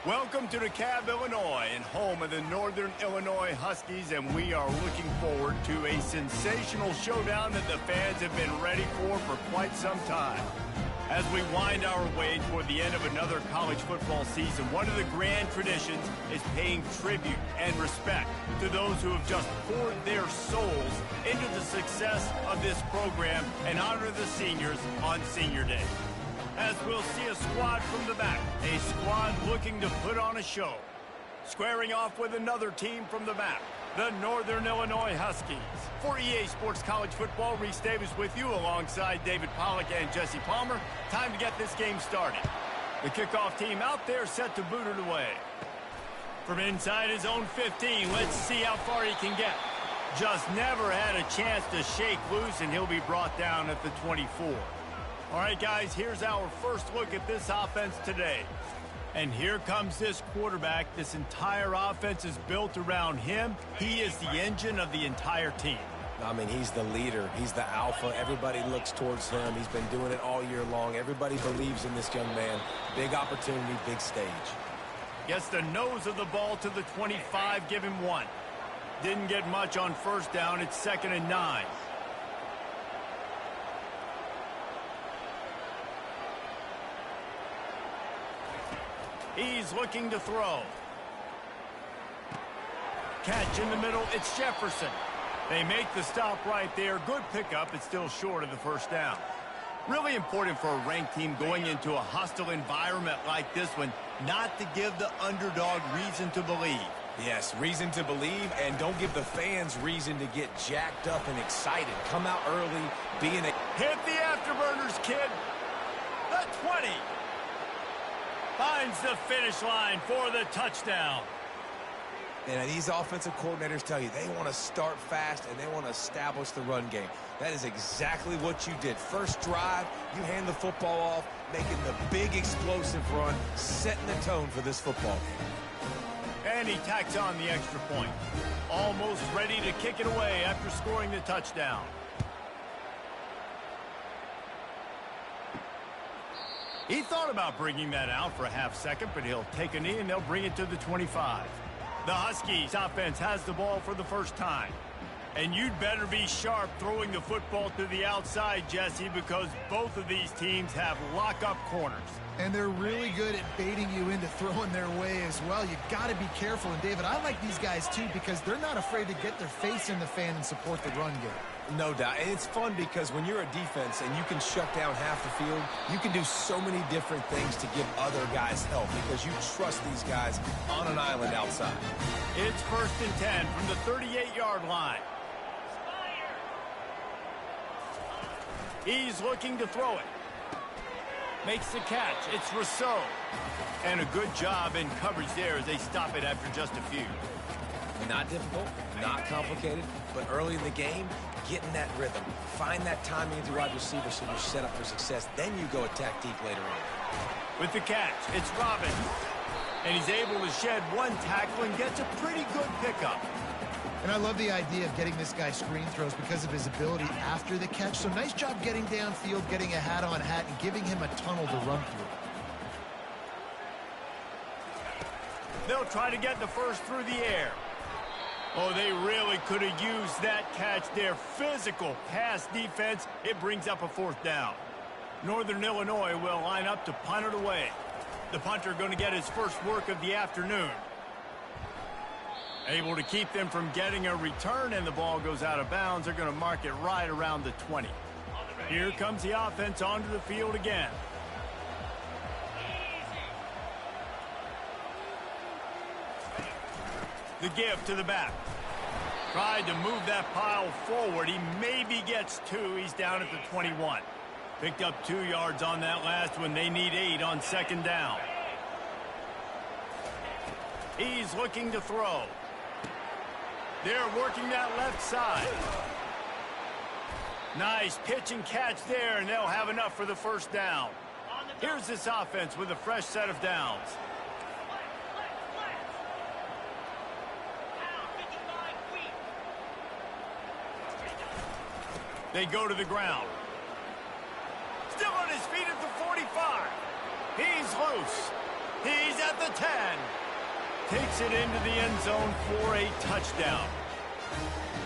Welcome to DeKalb, Illinois, and home of the Northern Illinois Huskies, and we are looking forward to a sensational showdown that the fans have been ready for quite some time. As we wind our way toward the end of another college football season, one of the grand traditions is paying tribute and respect to those who have just poured their souls into the success of this program and honor the seniors on Senior Day. As we'll see a squad from the back, a squad looking to put on a show. Squaring off with another team from the back, the Northern Illinois Huskies. For EA Sports College Football, Reese Davis with you alongside David Pollack and Jesse Palmer. Time to get this game started. The kickoff team out there set to boot it away. From inside his own 15, let's see how far he can get. Just never had a chance to shake loose, and he'll be brought down at the 24. All right, guys, here's our first look at this offense today. And here comes this quarterback. This entire offense is built around him. He is the engine of the entire team. I mean, he's the leader. He's the alpha. Everybody looks towards him. He's been doing it all year long. Everybody believes in this young man. Big opportunity, big stage. Gets the nose of the ball to the 25, give him one. Didn't get much on first down. It's 2nd and 9. He's looking to throw. Catch in the middle, it's Jefferson. They make the stop right there. Good pickup, it's still short of the first down. Really important for a ranked team going into a hostile environment like this one, not to give the underdog reason to believe. Yes, reason to believe, and don't give the fans reason to get jacked up and excited. Come out early, being a... Hit the afterburners, kid. The 20. Finds the finish line for the touchdown. And these offensive coordinators tell you they want to start fast and they want to establish the run game. That is exactly what you did. First drive, you hand the football off, making the big explosive run, setting the tone for this football game. And he tacks on the extra point. Almost ready to kick it away after scoring the touchdown. He thought about bringing that out for a half second, but he'll take a knee and they'll bring it to the 25. The Huskies offense has the ball for the first time. And you'd better be sharp throwing the football to the outside, Jesse, because both of these teams have lock-up corners. And they're really good at baiting you into throwing their way as well. You've got to be careful. And, David, I like these guys, too, because they're not afraid to get their face in the fan and support the run game. No doubt. And it's fun because when you're a defense and you can shut down half the field, you can do so many different things to give other guys help because you trust these guys on an island outside. It's 1st and 10 from the 38-yard line. He's looking to throw it. Makes the catch. It's Rousseau. And a good job in coverage there as they stop it after just a few. Not difficult, not complicated, but early in the game, get in that rhythm. Find that timing into wide receiver so you're set up for success. Then you go attack deep later on. With the catch, it's Robbins. And he's able to shed one tackle and gets a pretty good pickup. And I love the idea of getting this guy screen throws because of his ability after the catch. So nice job getting downfield, getting a hat-on-hat, and giving him a tunnel to run through. They'll try to get the first through the air. Oh, they really could have used that catch there. Physical pass defense. It brings up a 4th down. Northern Illinois will line up to punt it away. The punter going to get his first work of the afternoon. Able to keep them from getting a return, and the ball goes out of bounds. They're going to mark it right around the 20. Here comes the offense onto the field again. The give to the back. Tried to move that pile forward. He maybe gets 2. He's down at the 21. Picked up 2 yards on that last one. They need 8 on 2nd down. He's looking to throw. They're working that left side. Nice pitch and catch there, and they'll have enough for the first down. Here's this offense with a fresh set of downs. They go to the ground. Still on his feet at the 45. He's loose. He's He's at the 10. Takes it into the end zone for a touchdown.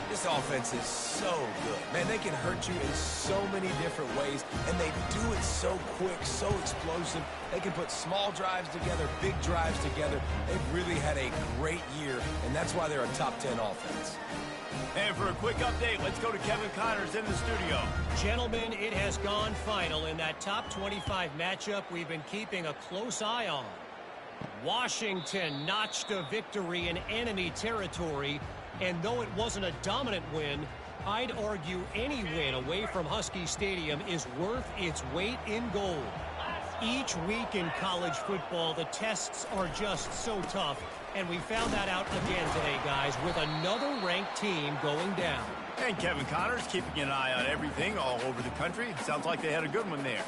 This offense is so good. Man, they can hurt you in so many different ways, and they do it so quick, so explosive. They can put small drives together, big drives together. They've really had a great year, and that's why they're a top 10 offense. And for a quick update, let's go to Kevin Connors in the studio. Gentlemen, it has gone final in that top 25 matchup we've been keeping a close eye on. Washington notched a victory in enemy territory, and though it wasn't a dominant win, I'd argue any win away from Husky Stadium is worth its weight in gold. Each week in college football, the tests are just so tough, and we found that out again today, guys, with another ranked team going down. And Kevin Connors keeping an eye on everything all over the country. Sounds like they had a good one there.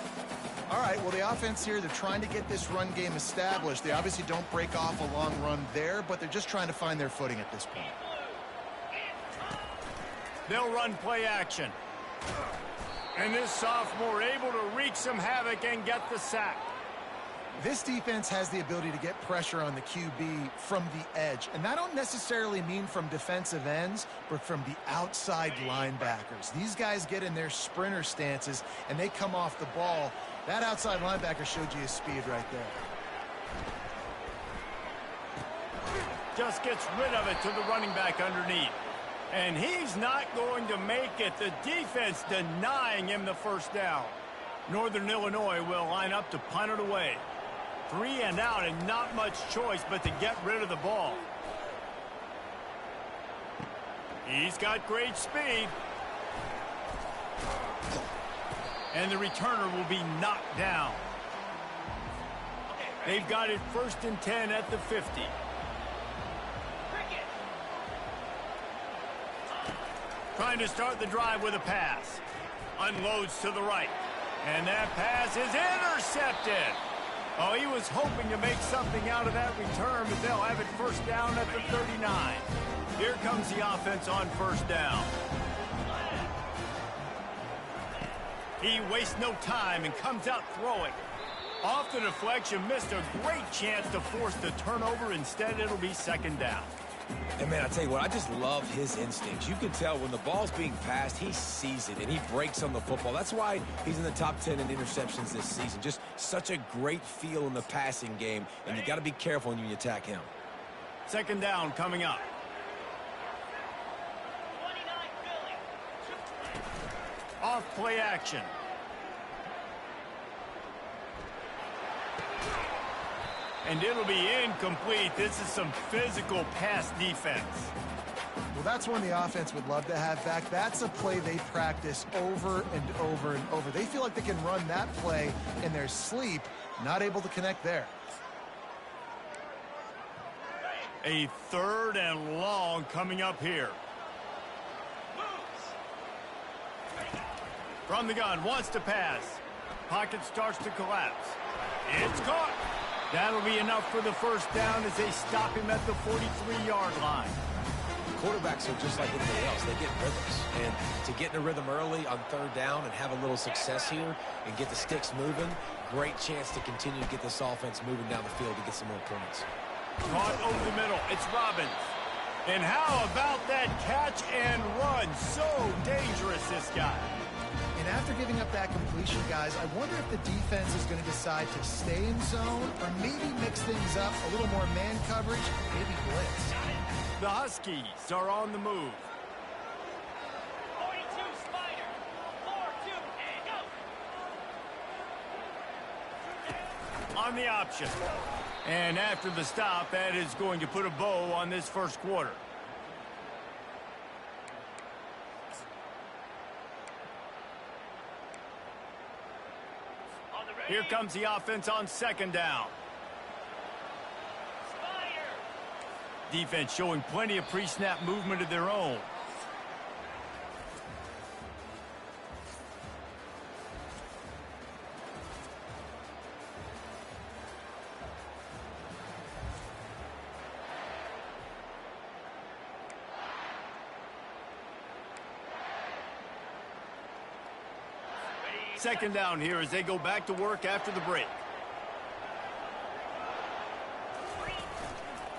All right, well, the offense here, they're trying to get this run game established. They obviously don't break off a long run there, but they're just trying to find their footing at this point. They'll run play action. And this sophomore able to wreak some havoc and get the sack. This defense has the ability to get pressure on the QB from the edge. And that don't necessarily mean from defensive ends, but from the outside linebackers. These guys get in their sprinter stances, and they come off the ball. That outside linebacker showed you his speed right there. Just gets rid of it to the running back underneath. And he's not going to make it. The defense denying him the first down. Northern Illinois will line up to punt it away. 3 and out, and not much choice but to get rid of the ball. He's got great speed. And the returner will be knocked down. They've got it 1st and 10 at the 50. Trying to start the drive with a pass. Unloads to the right. And that pass is intercepted. Oh, he was hoping to make something out of that return, but they'll have it 1st down at the 39. Here comes the offense on 1st down. He wastes no time and comes out throwing. Off the deflection, missed a great chance to force the turnover. Instead, it'll be 2nd down. And, man, I tell you what, I just love his instincts. You can tell when the ball's being passed, he sees it, and he breaks on the football. That's why he's in the top 10 in interceptions this season. Just such a great feel in the passing game, and you got to be careful when you attack him. 2nd down coming up. Off play action. And it'll be incomplete. This is some physical pass defense. Well, that's one the offense would love to have back. That's a play they practice over and over and over. They feel like they can run that play in their sleep, not able to connect there. A 3rd and long coming up here. From the gun, wants to pass. Pocket starts to collapse. It's caught. That'll be enough for the 1st down as they stop him at the 43-yard line. Quarterbacks are just like anything else. They get rhythms. And to get in a rhythm early on 3rd down and have a little success here and get the sticks moving, great chance to continue to get this offense moving down the field to get some more points. Caught over the middle. It's Robbins. And how about that catch and run? So dangerous, this guy. And after giving up that completion, guys, I wonder if the defense is going to decide to stay in zone or maybe mix things up, a little more man coverage, maybe blitz. The Huskies are on the move. 42 Spider. 4-2, and go. On the option. And after the stop, that is going to put a bow on this 1st quarter. Here comes the offense on 2nd down. Defense showing plenty of pre-snap movement of their own. Second down here as they go back to work after the break.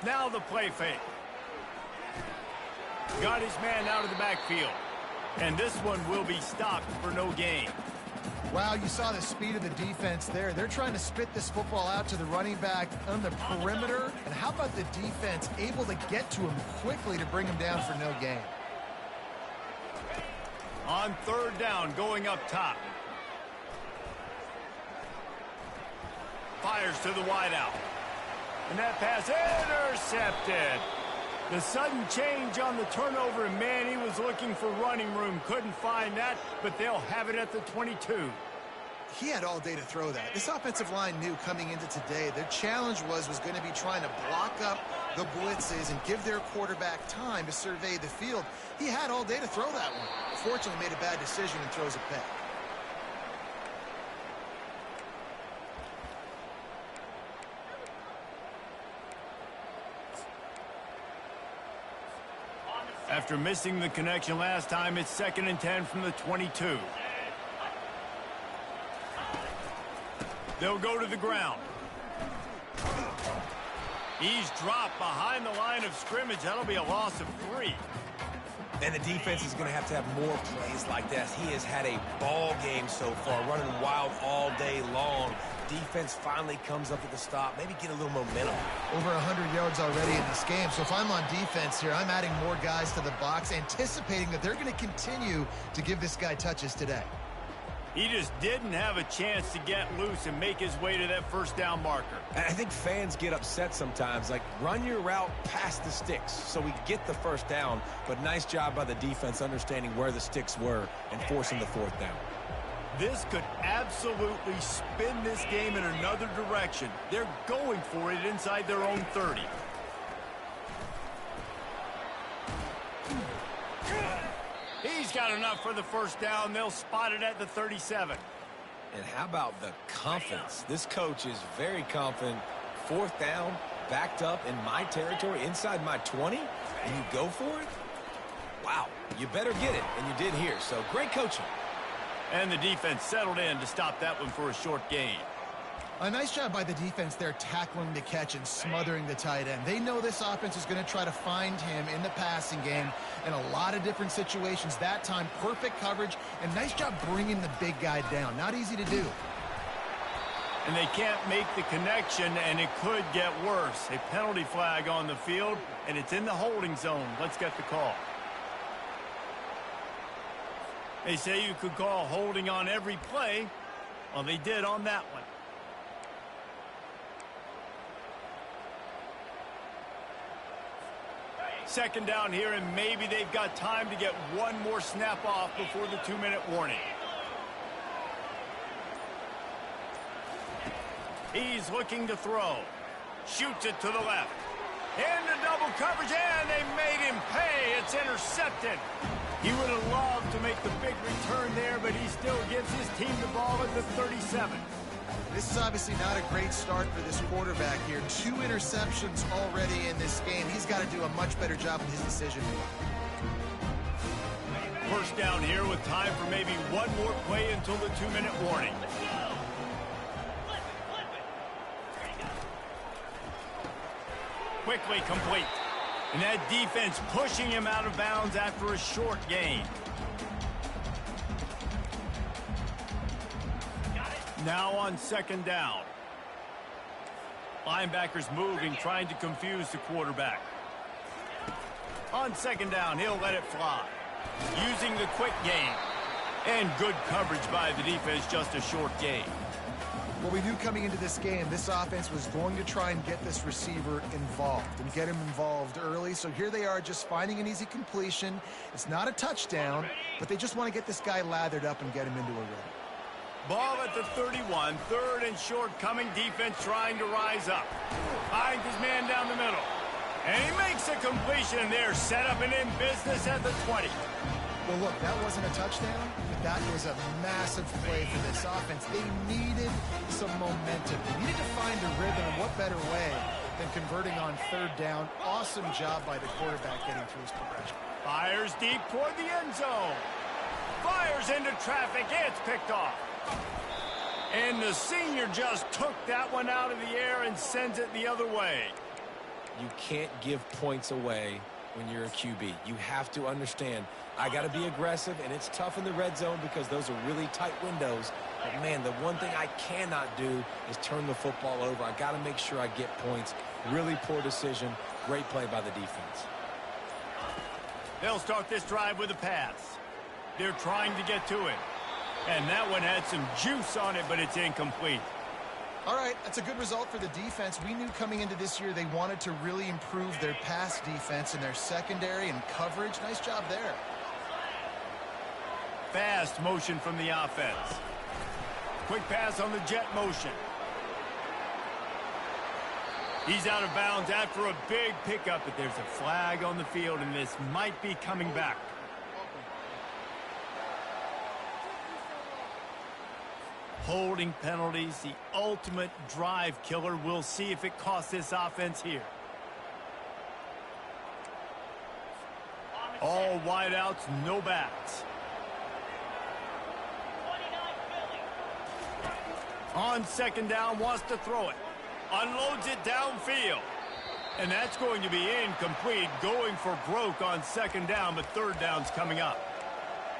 Now the play fake. Got his man out of the backfield. And this one will be stopped for no gain. Wow, you saw the speed of the defense there. They're trying to spit this football out to the running back on the perimeter. And how about the defense able to get to him quickly to bring him down for no gain? On third down, going up top. Fires to the wideout. And that pass intercepted. The sudden change on the turnover, and man, he was looking for running room. Couldn't find that, but they'll have it at the 22. He had all day to throw that. This offensive line knew coming into today, their challenge was going to be trying to block up the blitzes and give their quarterback time to survey the field. He had all day to throw that one. Fortunately, made a bad decision and throws it back. After missing the connection last time, it's 2nd and 10 from the 22. They'll go to the ground. He's dropped behind the line of scrimmage. That'll be a loss of 3. And the defense is going to have more plays like that. He has had a ball game so far, running wild all day long. Defense finally comes up with a stop, maybe get a little momentum. Over 100 yards already in this game. So if I'm on defense here, I'm adding more guys to the box, anticipating that they're going to continue to give this guy touches today. He just didn't have a chance to get loose and make his way to that first down marker. And I think fans get upset sometimes, like run your route past the sticks so we get the first down, but nice job by the defense understanding where the sticks were and forcing the 4th down. This could absolutely spin this game in another direction. They're going for it inside their own 30. He's got enough for the first down. They'll spot it at the 37. And how about the confidence? This coach is very confident. 4th down, backed up in my territory, inside my 20, and you go for it? Wow, you better get it, and you did here. So great coaching. And the defense settled in to stop that one for a short gain. A nice job by the defense there, tackling the catch and smothering the tight end. They know this offense is going to try to find him in the passing game in a lot of different situations. That time, perfect coverage, and nice job bringing the big guy down. Not easy to do. And they can't make the connection, and it could get worse. A penalty flag on the field, and it's in the holding zone. Let's get the call. They say you could call holding on every play. Well, they did on that one. Second down here, and maybe they've got time to get one more snap off before the 2-minute warning. He's looking to throw. Shoots it to the left. Into double coverage, and they made him pay. It's intercepted. He would have loved to make the big return there, but he still gives his team the ball at the 37. This is obviously not a great start for this quarterback here. 2 interceptions already in this game. He's got to do a much better job in his decision making. First down here with time for maybe one more play until the 2-minute warning. Quickly complete. And that defense pushing him out of bounds after a short gain. Now on second down. Linebackers moving, trying to confuse the quarterback. On second down, he'll let it fly. Using the quick game. And good coverage by the defense, just a short gain. Well, we knew coming into this game, this offense was going to try and get this receiver involved and get him involved early. So here they are just finding an easy completion. It's not a touchdown, but they just want to get this guy lathered up and get him into a rhythm. Ball at the 31, 3rd and short coming, defense trying to rise up. Finds his man down the middle. And he makes a completion there, set up and in business at the 20. Well, look, that wasn't a touchdown, but that was a massive play for this offense. They needed some momentum. They needed to find a rhythm, and what better way than converting on 3rd down. Awesome job by the quarterback getting through his progression. Fires deep toward the end zone. Fires into traffic. It's picked off. And the senior just took that one out of the air and sends it the other way. You can't give points away when you're a QB. You have to understand, I got to be aggressive, and it's tough in the red zone because those are really tight windows. But, man, the one thing I cannot do is turn the football over. I got to make sure I get points. Really poor decision. Great play by the defense. They'll start this drive with a pass. They're trying to get to it. And that one had some juice on it, but it's incomplete. All right, that's a good result for the defense. We knew coming into this year they wanted to really improve their pass defense and their secondary and coverage. Nice job there. Fast motion from the offense. Quick pass on the jet motion. He's out of bounds after a big pickup, but there's a flag on the field, and this might be coming back. Holding penalties, the ultimate drive killer. We'll see if it costs this offense here. All wideouts, no backs. On second down, wants to throw it. Unloads it downfield. And that's going to be incomplete. Going for broke on second down, but third down's coming up.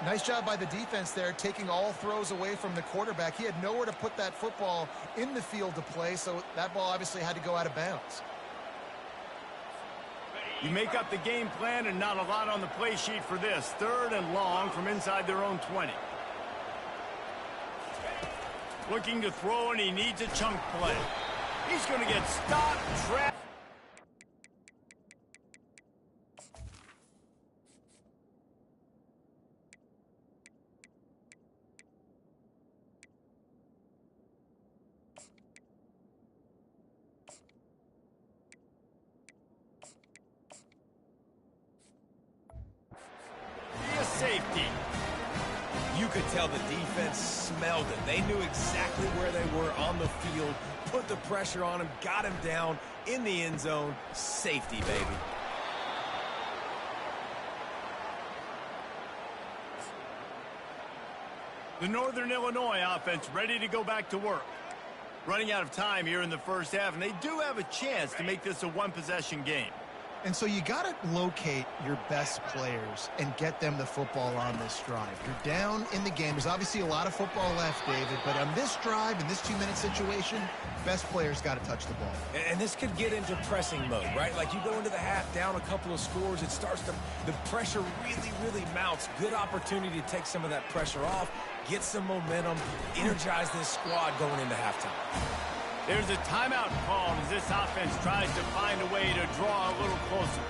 Nice job by the defense there, taking all throws away from the quarterback. He had nowhere to put that football in the field to play, so that ball obviously had to go out of bounds. You make up the game plan and not a lot on the play sheet for this. Third and long from inside their own 20. Looking to throw, and he needs a chunk play. He's going to get stopped, trapped. Safety. You could tell the defense smelled it. They knew exactly where they were on the field, put the pressure on him, got him down in the end zone. Safety, baby. The Northern Illinois offense ready to go back to work. Running out of time here in the first half, and they do have a chance to make this a one-possession game. And so you got to locate your best players and get them the football on this drive. You're down in the game. There's obviously a lot of football left, David, but on this drive, in this 2-minute situation, best players got to touch the ball. And this could get into pressing mode, right? Like you go into the half down a couple of scores, it starts to, the pressure really mounts. Good opportunity to take some of that pressure off, get some momentum, energize this squad going into halftime. There's a timeout called as this offense tries to find a way to draw a little closer.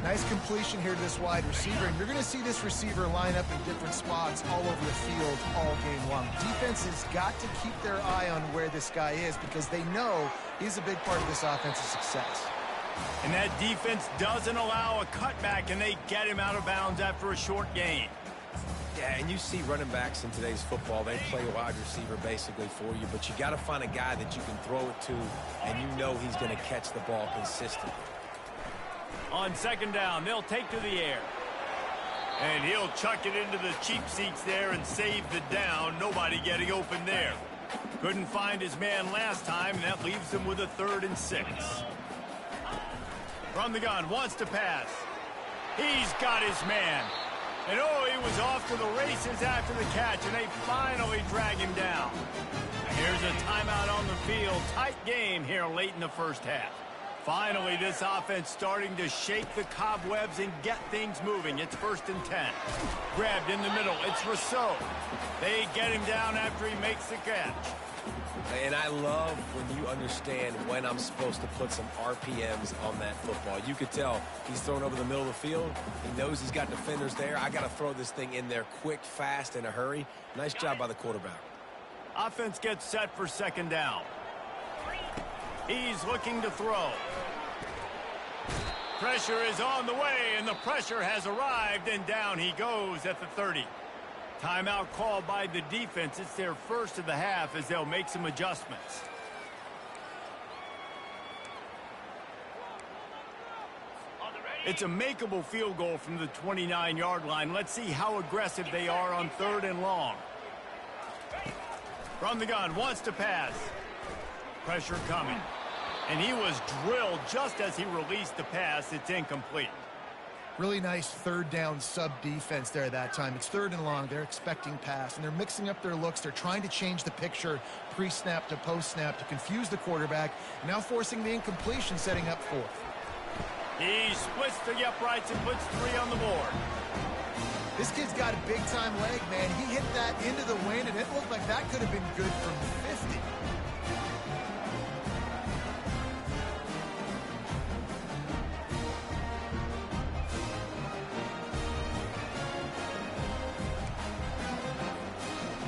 Nice completion here to this wide receiver, and you're going to see this receiver line up in different spots all over the field all game long. Defense has got to keep their eye on where this guy is because they know he's a big part of this offense's success. And that defense doesn't allow a cutback, and they get him out of bounds after a short gain. Yeah, and you see running backs in today's football, they play a wide receiver basically for you, but you got to find a guy that you can throw it to, and you know he's going to catch the ball consistently. On second down, they'll take to the air. And he'll chuck it into the cheap seats there and save the down. Nobody getting open there. Couldn't find his man last time, and that leaves him with a 3rd and 6. From the gun, wants to pass. He's got his man. And oh, he was off to the races after the catch, and they finally drag him down. Here's a timeout on the field. Tight game here late in the first half. Finally, this offense starting to shake the cobwebs and get things moving. It's 1st and 10. Grabbed in the middle. It's Rousseau. They get him down after he makes the catch. And I love when you understand when I'm supposed to put some RPMs on that football. You could tell he's thrown over the middle of the field. He knows he's got defenders there. I got to throw this thing in there quick, fast, in a hurry. Nice job by the quarterback. Offense gets set for second down. He's looking to throw. Pressure is on the way, and the pressure has arrived, and down he goes at the 30. Timeout called by the defense. It's their first of the half as they'll make some adjustments. It's a makeable field goal from the 29-yard line. Let's see how aggressive they are on 3rd and long. From the gun, wants to pass. Pressure coming. And he was drilled just as he released the pass. It's incomplete. Really nice third down sub defense there that time. It's 3rd and long. They're expecting pass, and they're mixing up their looks. They're trying to change the picture pre-snap to post-snap to confuse the quarterback, now forcing the incompletion, setting up 4th. He splits the uprights and puts 3 on the board. This kid's got a big-time leg, man. He hit that into the wind, and it looked like that could have been good from 50.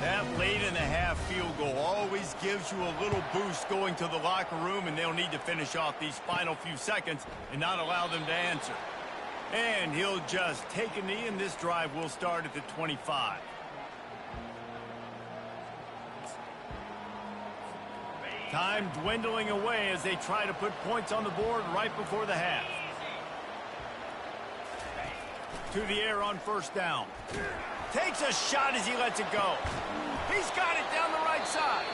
That late-in-the-half field goal always gives you a little boost going to the locker room, and they'll need to finish off these final few seconds and not allow them to answer. And he'll just take a knee, and this drive will start at the 25. Time dwindling away as they try to put points on the board right before the half. To the air on 1st down. Takes a shot as he lets it go. He's got it down the right side.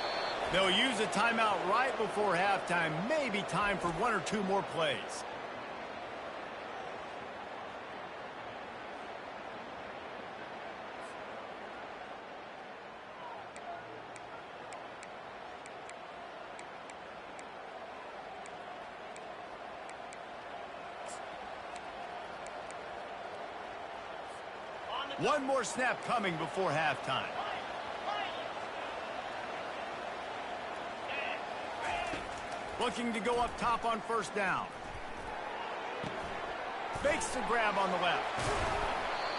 They'll use a timeout right before halftime. Maybe time for 1 or 2 more plays. One more snap coming before halftime. Looking to go up top on 1st down. Fakes the grab on the left.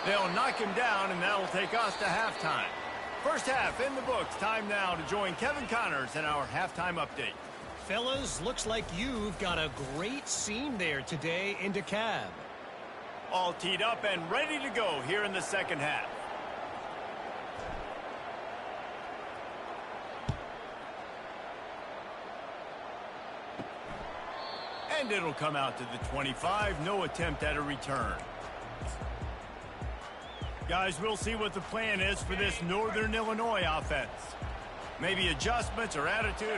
They'll knock him down, and that'll take us to halftime. First half in the books. Time now to join Kevin Connors in our halftime update. Fellas, looks like you've got a great scene there today in DeKalb. All teed up and ready to go here in the second half. And it'll come out to the 25. No attempt at a return. Guys, we'll see what the plan is for this Northern Illinois offense. Maybe adjustments or attitude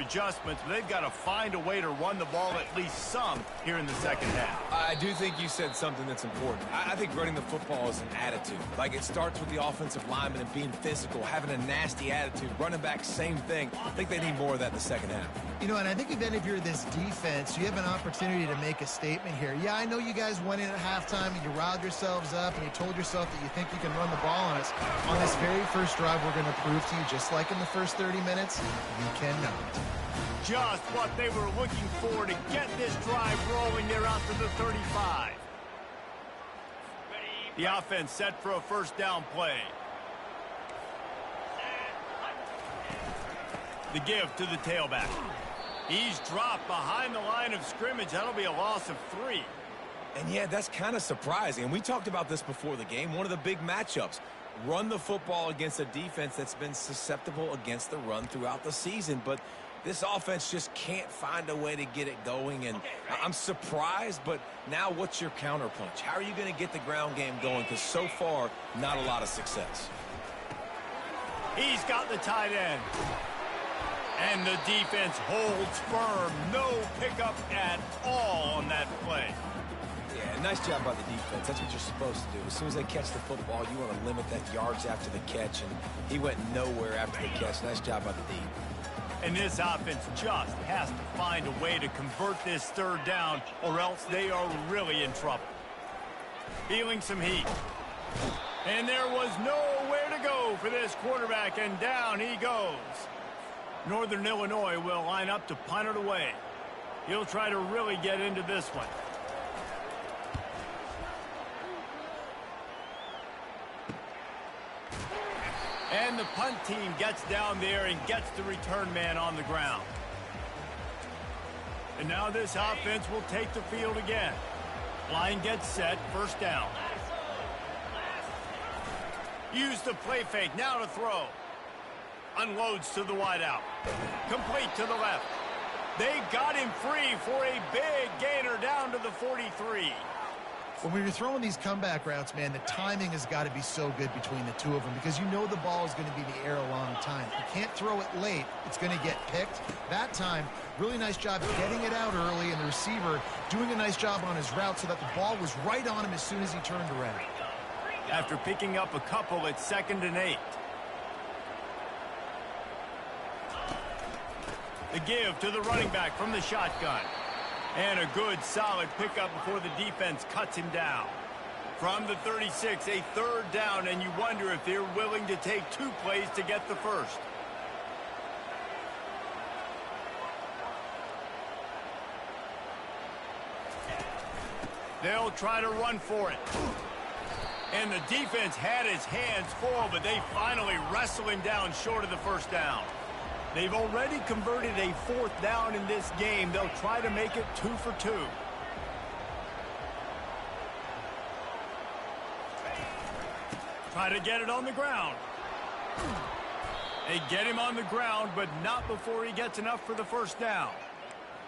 adjustments, but they've got to find a way to run the ball at least some here in the second half. I do think you said something that's important. I think running the football is an attitude. Like, it starts with the offensive lineman and being physical, having a nasty attitude. Running back, same thing. I think they need more of that in the second half. You know, and I think if you're this defense, you have an opportunity to make a statement here. Yeah, I know you guys went in at halftime and you riled yourselves up and you told yourself that you think you can run the ball on us. On this very first drive, we're going to prove to you, just like in the first 30 minutes, you cannot. Just what they were looking for to get this drive rolling there out to the 35. The offense set for a 1st down play. The give to the tailback. He's dropped behind the line of scrimmage. That'll be a loss of 3. And yeah, that's kind of surprising. And we talked about this before the game. One of the big matchups. Run the football against a defense that's been susceptible against the run throughout the season. But this offense just can't find a way to get it going. And I'm surprised, but now what's your counterpunch? How are you going to get the ground game going? Because so far, not a lot of success. He's got the tight end. And the defense holds firm. No pickup at all on that play. Yeah, nice job by the defense. That's what you're supposed to do. As soon as they catch the football, you want to limit that yards after the catch, and he went nowhere after the catch. Nice job by the D. And this offense just has to find a way to convert this 3rd down, or else they are really in trouble. Feeling some heat. And there was nowhere to go for this quarterback, and down he goes. Northern Illinois will line up to punt it away. He'll try to really get into this one. And the punt team gets down there and gets the return man on the ground. And now this offense will take the field again. Line gets set, 1st down. Use the play fake, now to throw. Unloads to the wideout. Complete to the left. They got him free for a big gainer down to the 43. When you're throwing these comeback routes, man, the timing has got to be so good between the two of them because you know the ball is going to be in the air a long time. You can't throw it late. It's going to get picked. That time, really nice job getting it out early, and the receiver doing a nice job on his route so that the ball was right on him as soon as he turned around. After picking up a couple, it's 2nd and 8. The give to the running back from the shotgun. And a good, solid pickup before the defense cuts him down. From the 36, a 3rd down, and you wonder if they're willing to take 2 plays to get the first. They'll try to run for it. And the defense had his hands full, but they finally wrestle him down short of the first down. They've already converted a 4th down in this game. They'll try to make it 2 for 2. Try to get it on the ground. They get him on the ground, but not before he gets enough for the first down.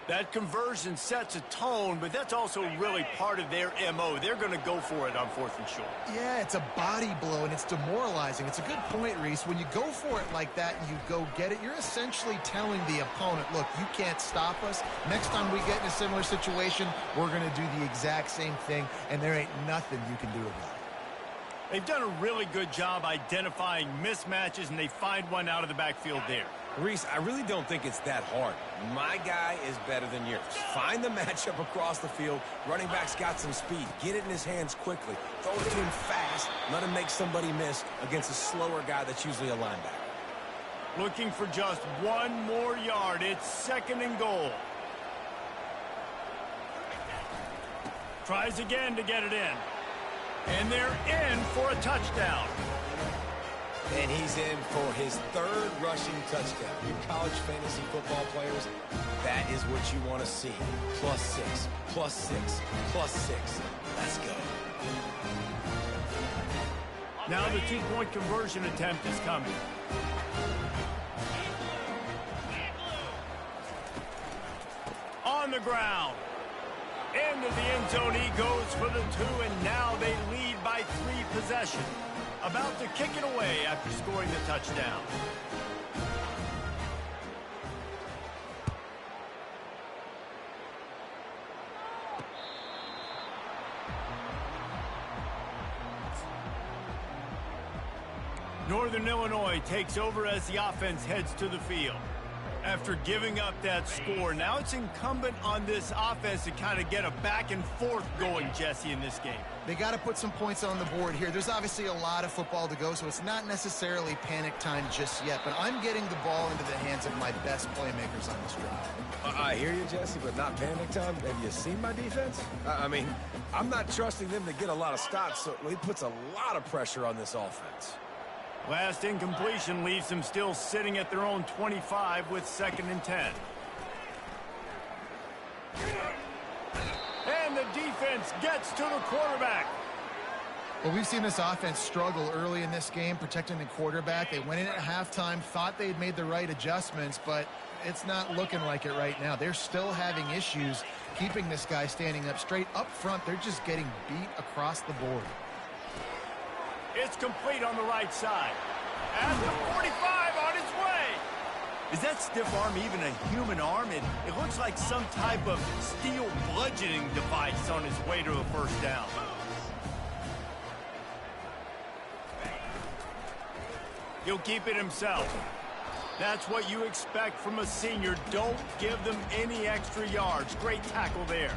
That conversion sets a tone, but that's also really part of their MO. They're going to go for it on 4th and short. Yeah, it's a body blow, and it's demoralizing. It's a good point, Reese. When you go for it like that and you go get it, you're essentially telling the opponent, look, you can't stop us. Next time we get in a similar situation, we're going to do the exact same thing, and there ain't nothing you can do about it. They've done a really good job identifying mismatches, and they find one out of the backfield there. Reese, I really don't think it's that hard. My guy is better than yours. Find the matchup across the field. Running back's got some speed. Get it in his hands quickly. Throw it to him fast. Let him make somebody miss against a slower guy that's usually a linebacker. Looking for just 1 more yard. It's 2nd and goal. Tries again to get it in. And they're in for a touchdown. And he's in for his 3rd rushing touchdown. You college fantasy football players, that is what you want to see. +6, +6, +6. Let's go. Now the 2-point conversion attempt is coming. On the ground. Into the end zone he goes for the 2, and now they lead by 3 possessions. About to kick it away after scoring the touchdown. Northern Illinois takes over as the offense heads to the field. After giving up that score, now it's incumbent on this offense to kind of get a back and forth going, Jesse, in this game. They got to put some points on the board here. There's obviously a lot of football to go, so it's not necessarily panic time just yet, but I'm getting the ball into the hands of my best playmakers on this drive. I hear you, Jesse, but not panic time. Have you seen my defense? I mean, I'm not trusting them to get a lot of stops, so it puts a lot of pressure on this offense. Last incompletion leaves them still sitting at their own 25 with 2nd and 10. And the defense gets to the quarterback. Well, we've seen this offense struggle early in this game protecting the quarterback. They went in at halftime, thought they'd made the right adjustments, but it's not looking like it right now. They're still having issues keeping this guy standing up straight. Up front, they're just getting beat across the board. It's complete on the right side. At the 45 on its way. Is that stiff arm even a human arm? It looks like some type of steel bludgeoning device on its way to a first down. He'll keep it himself. That's what you expect from a senior. Don't give them any extra yards. Great tackle there.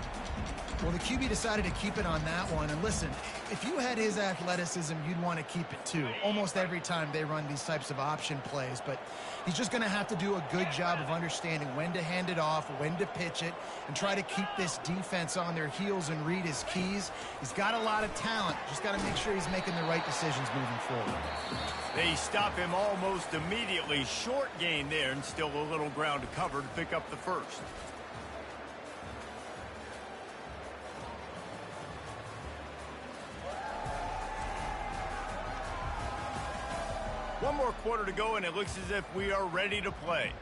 Well, the QB decided to keep it on that one. And listen, if you had his athleticism, you'd want to keep it too. Almost every time they run these types of option plays. But he's just going to have to do a good job of understanding when to hand it off, when to pitch it, and try to keep this defense on their heels and read his keys. He's got a lot of talent. Just got to make sure he's making the right decisions moving forward. They stop him almost immediately. Short gain there, and still a little ground to cover to pick up the first. One more quarter to go, and it looks as if we are ready to play.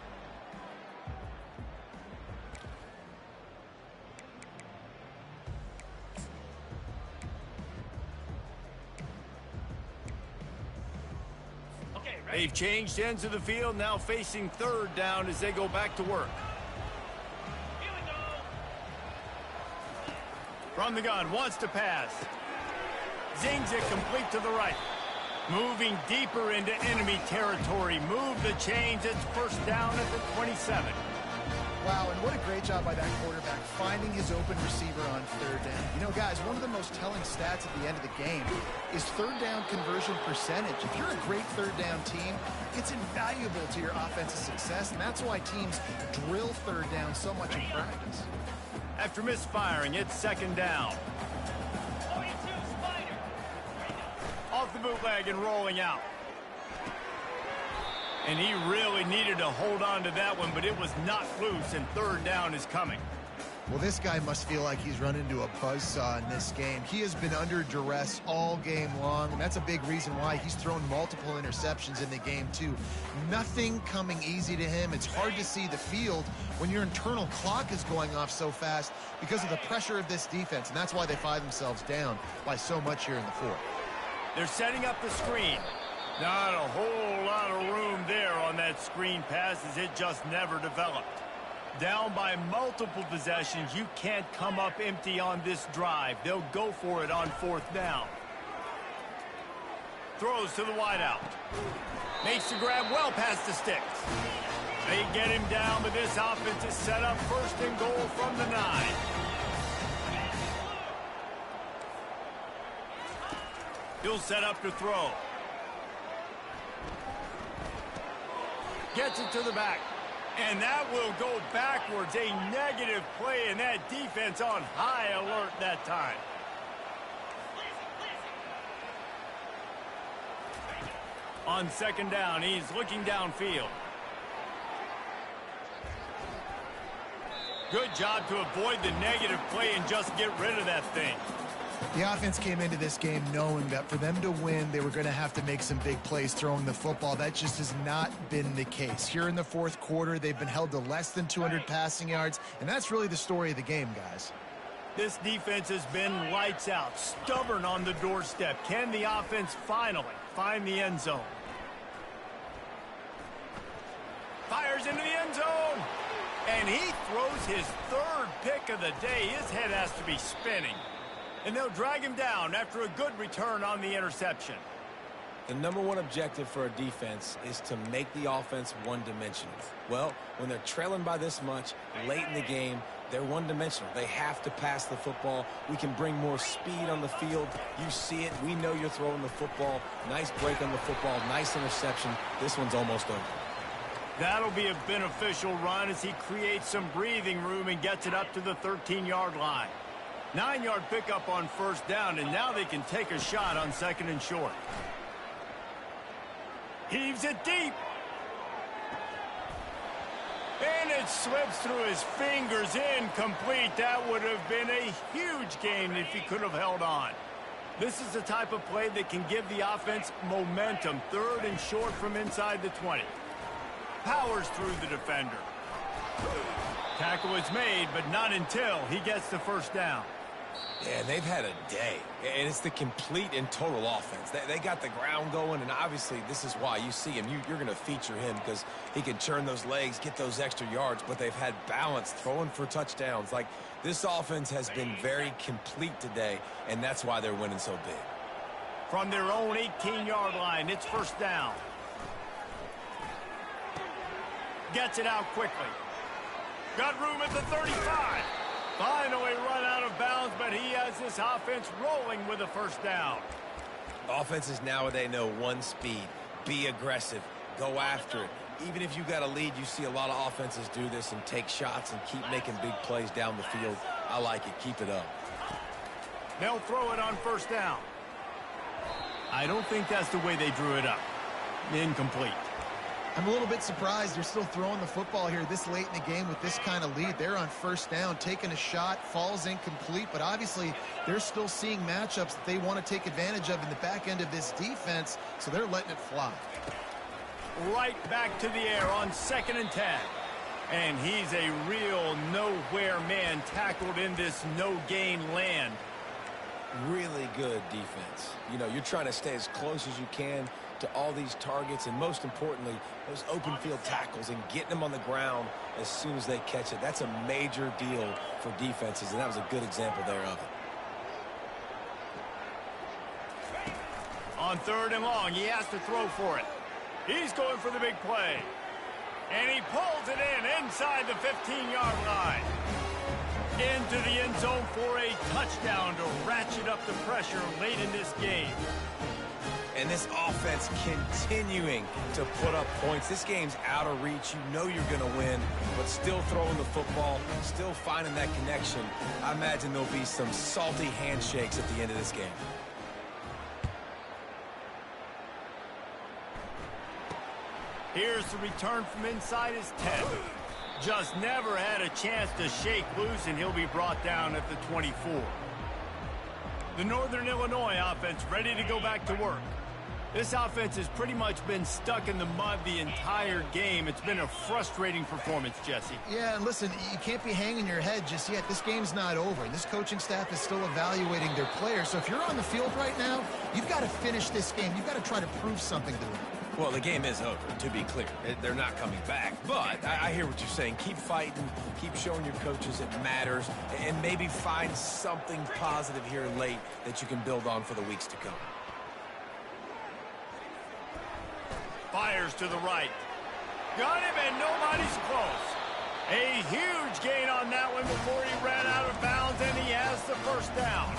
They've changed ends of the field, now facing third down as they go back to work. Here we go. From the gun, wants to pass. Zings it complete to the right. Moving deeper into enemy territory. Move the chains. It's first down at the 27. Wow, and what a great job by that quarterback finding his open receiver on third down. You know, guys, one of the most telling stats at the end of the game is third down conversion percentage. If you're a great third down team, it's invaluable to your offensive success, and that's why teams drill third down so much in practice. After misfiring, it's second down. 42 Spider. Off the bootleg and rolling out. And he really needed to hold on to that one, but it was not loose, and third down is coming. Well, this guy must feel like he's run into a buzzsaw in this game. He has been under duress all game long, and that's a big reason why he's thrown multiple interceptions in the game, too. Nothing coming easy to him. It's hard to see the field when your internal clock is going off so fast because of the pressure of this defense, and that's why they find themselves down by so much here in the fourth. They're setting up the screen. Not a whole lot of room there on that screen pass as it just never developed. Down by multiple possessions, you can't come up empty on this drive. They'll go for it on fourth down. Throws to the wideout. Makes the grab well past the sticks. They get him down, but this offense is set up first and goal from the 9. He'll set up to throw. Gets it to the back. And that will go backwards. A negative play, and that defense on high alert that time. On second down, he's looking downfield. Good job to avoid the negative play and just get rid of that thing. The offense came into this game knowing that for them to win, they were going to have to make some big plays throwing the football. That just has not been the case. Here in the fourth quarter, they've been held to less than 200 passing yards, and that's really the story of the game, guys. This defense has been lights out, stubborn on the doorstep. Can the offense finally find the end zone? Fires into the end zone, and he throws his third pick of the day. His head has to be spinning. And they'll drag him down after a good return on the interception. The number one objective for a defense is to make the offense one-dimensional. Well, when they're trailing by this much late in the game, they're one-dimensional. They have to pass the football. We can bring more speed on the field. You see it. We know you're throwing the football. Nice break on the football. Nice interception. This one's almost over. That'll be a beneficial run as he creates some breathing room and gets it up to the 13-yard line. 9-yard pickup on first down, and now they can take a shot on second and short. Heaves it deep. And it slips through his fingers, incomplete. That would have been a huge gain if he could have held on. This is the type of play that can give the offense momentum. Third and short from inside the 20. Powers through the defender. Tackle is made, but not until he gets the first down. Yeah, they've had a day, and it's the complete and total offense. They got the ground going, and obviously this is why you see him. You're going to feature him because he can churn those legs, get those extra yards, but they've had balance throwing for touchdowns. Like, this offense has been very complete today, and that's why they're winning so big. From their own 18-yard line, it's first down. Gets it out quickly. Got room at the 35. Finally run out of bounds, but he has this offense rolling with a first down. Offenses nowadays know one speed. Be aggressive. Go after it. Even if you got a lead, you see a lot of offenses do this and take shots and keep making big plays down the field. I like it. Keep it up. They'll throw it on first down. I don't think that's the way they drew it up. Incomplete. I'm a little bit surprised they're still throwing the football here this late in the game with this kind of lead. They're on first down, taking a shot, falls incomplete, but obviously they're still seeing matchups that they want to take advantage of in the back end of this defense, so they're letting it fly. Right back to the air on second and 10. And he's a real nowhere man tackled in this no-gain land. Really good defense. You know, you're trying to stay as close as you can to all these targets, and most importantly, those open field tackles and getting them on the ground as soon as they catch it. That's a major deal for defenses, and that was a good example there of it. On 3rd and long, he has to throw for it. He's going for the big play. And he pulls it in inside the 15-yard line. Into the end zone for a touchdown to ratchet up the pressure late in this game. And this offense continuing to put up points. This game's out of reach. You know you're going to win, but still throwing the football, still finding that connection. I imagine there'll be some salty handshakes at the end of this game. Here's the return from inside his 10. Just never had a chance to shake loose, and he'll be brought down at the 24. The Northern Illinois offense ready to go back to work. This offense has pretty much been stuck in the mud the entire game. It's been a frustrating performance, Jesse. Yeah, and listen, you can't be hanging your head just yet. This game's not over. This coaching staff is still evaluating their players. So if you're on the field right now, you've got to finish this game. You've got to try to prove something to them. Well, the game is over, to be clear. They're not coming back. But I hear what you're saying. Keep fighting. Keep showing your coaches it matters. And maybe find something positive here late that you can build on for the weeks to come. Fires to the right. Got him, and nobody's close. A huge gain on that one before he ran out of bounds, and he has the first down.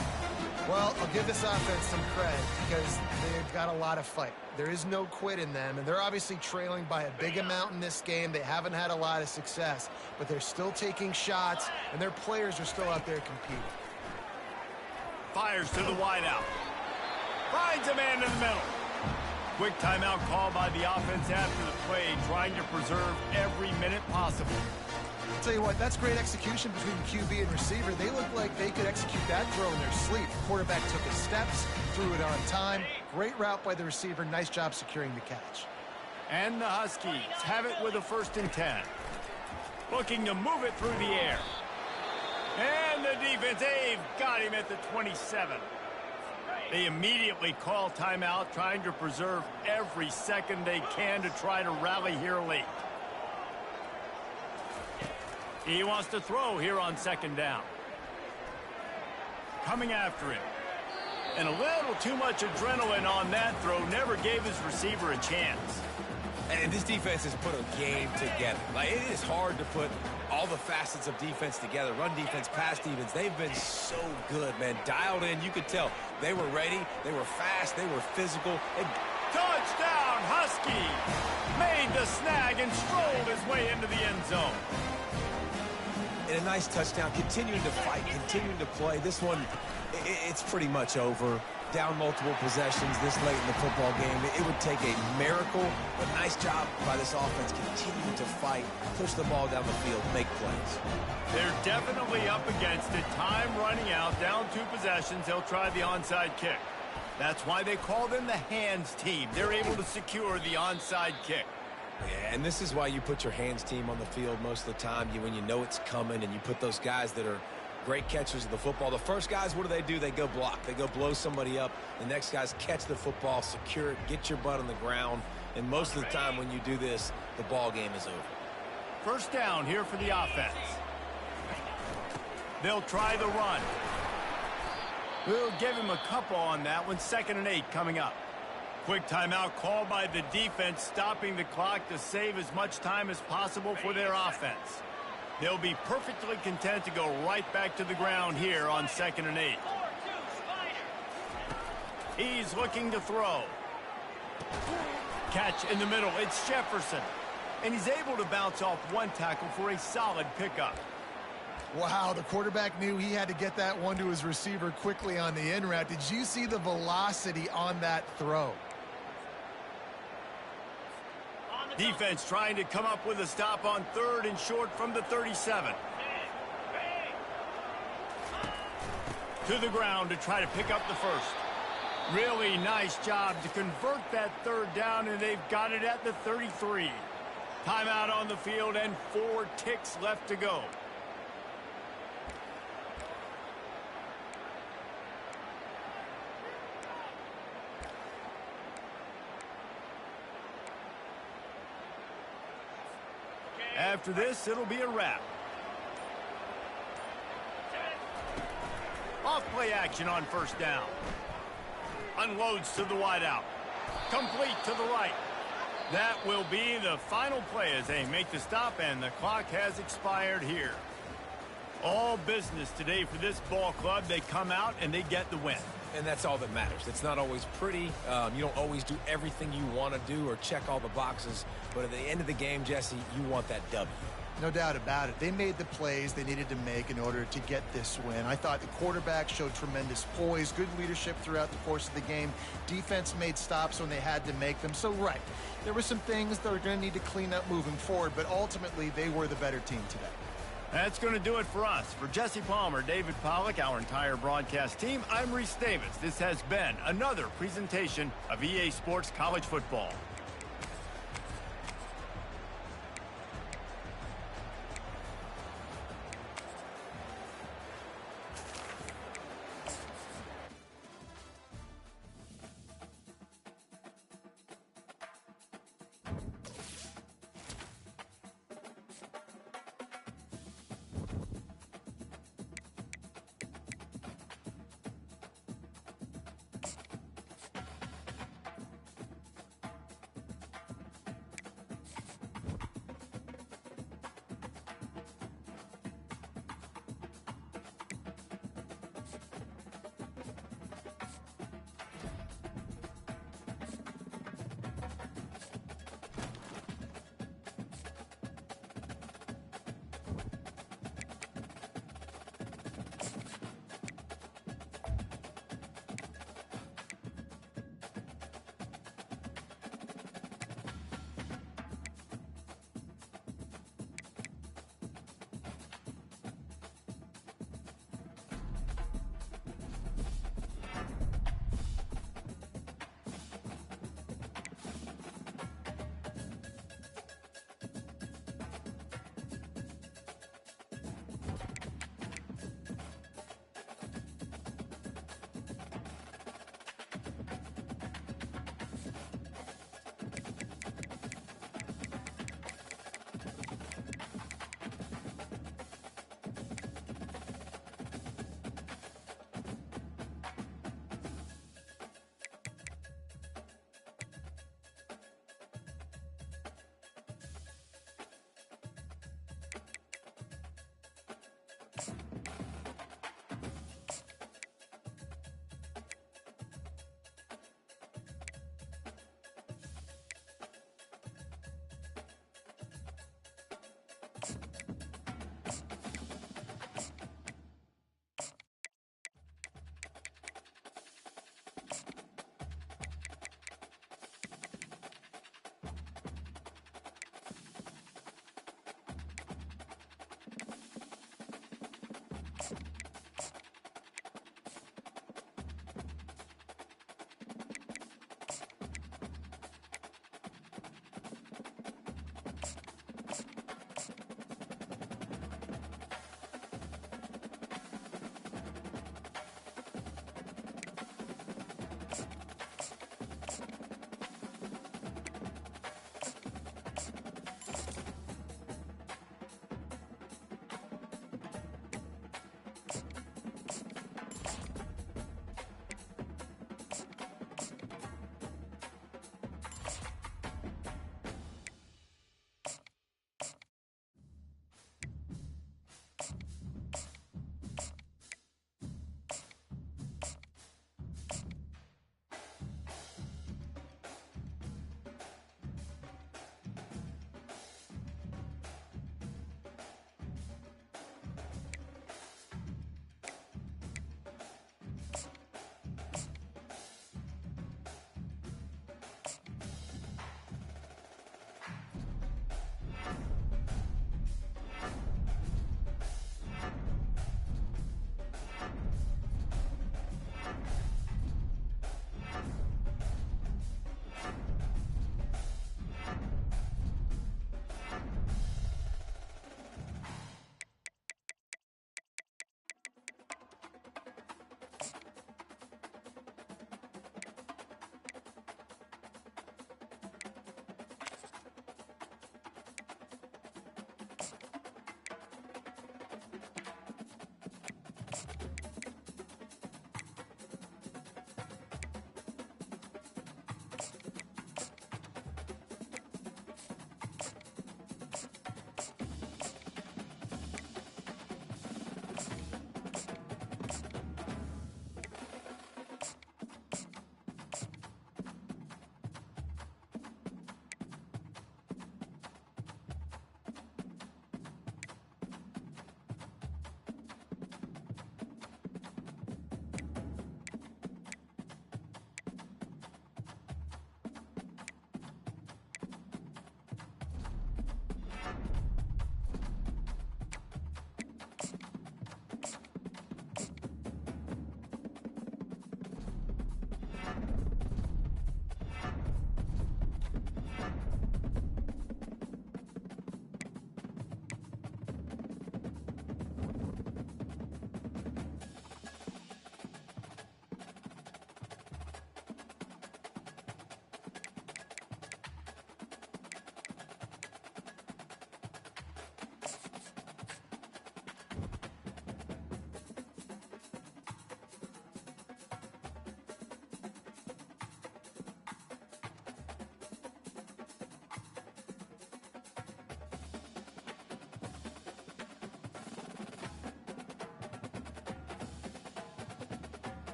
Well, I'll give this offense some credit because they've got a lot of fight. There is no quit in them, and they're obviously trailing by a big amount in this game. They haven't had a lot of success, but they're still taking shots, and their players are still out there competing. Fires to the wideout. Finds a man in the middle. Quick timeout call by the offense after the play, trying to preserve every minute possible. I'll tell you what, that's great execution between QB and receiver. They look like they could execute that throw in their sleep. The quarterback took his steps, threw it on time. Great route by the receiver. Nice job securing the catch. And the Huskies have it with a 1st and 10. Looking to move it through the air. And the defense, they've got him at the 27. They immediately call timeout, trying to preserve every second they can to try to rally here late. He wants to throw here on 2nd down. Coming after him. And a little too much adrenaline on that throw. Never gave his receiver a chance. And this defense has put a game together. Like, it is hard to put all the facets of defense together. Run defense, pass defense. They've been so good, man. Dialed in. You could tell they were ready. They were fast. They were physical. Touchdown, Husky! Made the snag and strolled his way into the end zone. And a nice touchdown. Continuing to fight. Continuing to play. This one, it's pretty much over. Down multiple possessions this late in the football game. It would take a miracle, but nice job by this offense continuing to fight, push the ball down the field, make plays. They're definitely up against it. Time running out, down 2 possessions. They'll try the onside kick. That's why they call them the hands team. They're able to secure the onside kick. Yeah, and this is why you put your hands team on the field most of the time. When you know it's coming, and you put those guys that are great catchers of the football. The first guys, what do? They go block. They go blow somebody up. The next guys catch the football, secure it, get your butt on the ground. And most of the time when you do this, the ball game is over. 1st down here for the offense. They'll try the run. We'll give him a couple on that one. 2nd and 8 coming up. Quick timeout called by the defense, stopping the clock to save as much time as possible for their offense. They'll be perfectly content to go right back to the ground here on 2nd and 8. He's looking to throw. Catch in the middle. It's Jefferson. And he's able to bounce off 1 tackle for a solid pickup. Wow, the quarterback knew he had to get that one to his receiver quickly on the in route. Did you see the velocity on that throw? Defense trying to come up with a stop on 3rd and short from the 37. To the ground to try to pick up the 1st. Really nice job to convert that 3rd down, and they've got it at the 33. Timeout on the field and 4 ticks left to go. After this, it'll be a wrap. Off play action on first down. Unloads to the wideout. Complete to the right. That will be the final play as they make the stop, and the clock has expired here. All business today for this ball club. They come out and they get the win. And that's all that matters. It's not always pretty. You don't always do everything you want to do or check all the boxes. But at the end of the game, Jesse, you want that W. No doubt about it. They made the plays they needed to make in order to get this win. I thought the quarterback showed tremendous poise, good leadership throughout the course of the game. Defense made stops when they had to make them. So, right, there were some things that are going to need to clean up moving forward, but ultimately they were the better team today. That's going to do it for us. For Jesse Palmer, David Pollack, our entire broadcast team, I'm Reese Davis. This has been another presentation of EA Sports College Football.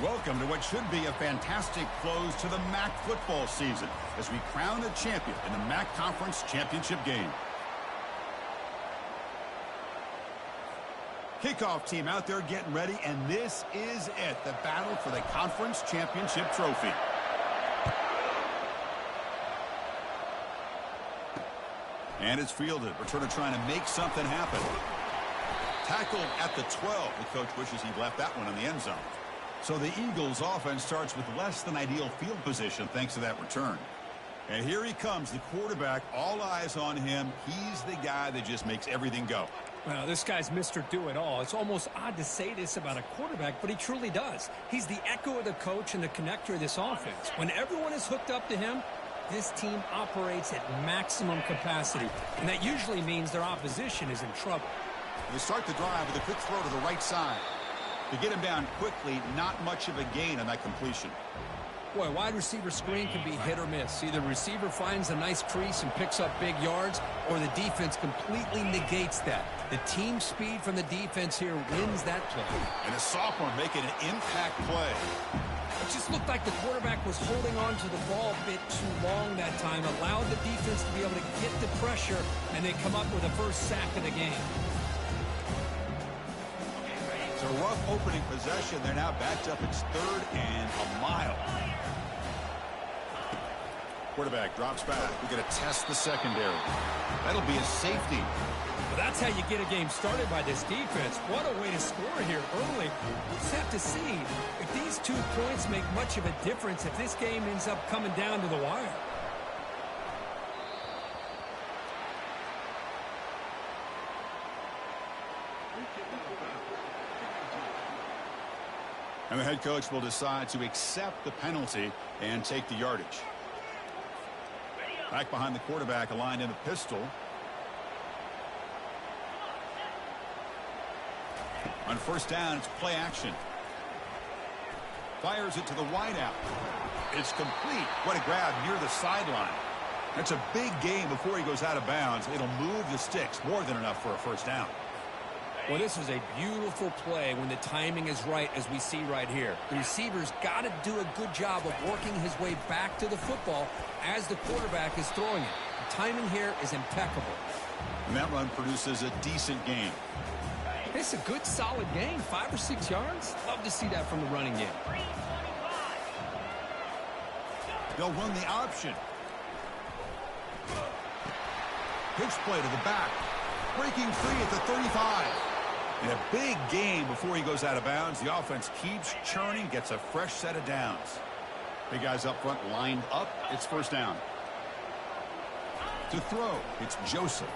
Welcome to what should be a fantastic close to the MAC football season as we crown a champion in the MAC Conference Championship game. Kickoff team out there getting ready, and this is it, the battle for the Conference Championship trophy. And it's fielded. Returner trying to make something happen. Tackled at the 12. The coach wishes he left that one in the end zone. So the Eagles offense starts with less than ideal field position thanks to that return. And here he comes, the quarterback, all eyes on him. He's the guy that just makes everything go. Well, this guy's Mr. Do-It-All. It's almost odd to say this about a quarterback, but he truly does. He's the echo of the coach and the connector of this offense. When everyone is hooked up to him, this team operates at maximum capacity, and that usually means their opposition is in trouble. They start the drive with a quick throw to the right side. To get him down quickly, not much of a gain on that completion. Boy, wide receiver screen can be hit or miss. Either the receiver finds a nice crease and picks up big yards, or the defense completely negates that. The team speed from the defense here wins that play. And a sophomore making an impact play. It just looked like the quarterback was holding on to the ball a bit too long that time, allowed the defense to be able to get the pressure, and they come up with a first sack of the game. It's a rough opening possession. They're now backed up. It's 3rd and a mile. Quarterback drops back. We're going to test the secondary. That'll be a safety. Well, that's how you get a game started by this defense. What a way to score here early. We'll just have to see if these 2 points make much of a difference if this game ends up coming down to the wire. And the head coach will decide to accept the penalty and take the yardage. Back behind the quarterback, aligned in a pistol. On first down, it's play action. Fires it to the wideout. It's complete. What a grab near the sideline. That's a big gain before he goes out of bounds. It'll move the sticks, more than enough for a first down. Well, this is a beautiful play when the timing is right, as we see right here. The receiver's got to do a good job of working his way back to the football as the quarterback is throwing it. The timing here is impeccable. And that run produces a decent gain. It's a good, solid gain, 5 or 6 yards. Love to see that from the running game. They'll run the option. Pitch play to the back. Breaking free at the 35. And a big gain before he goes out of bounds. The offense keeps churning, gets a fresh set of downs. Big guys up front lined up. It's first down. To throw, it's Joseph.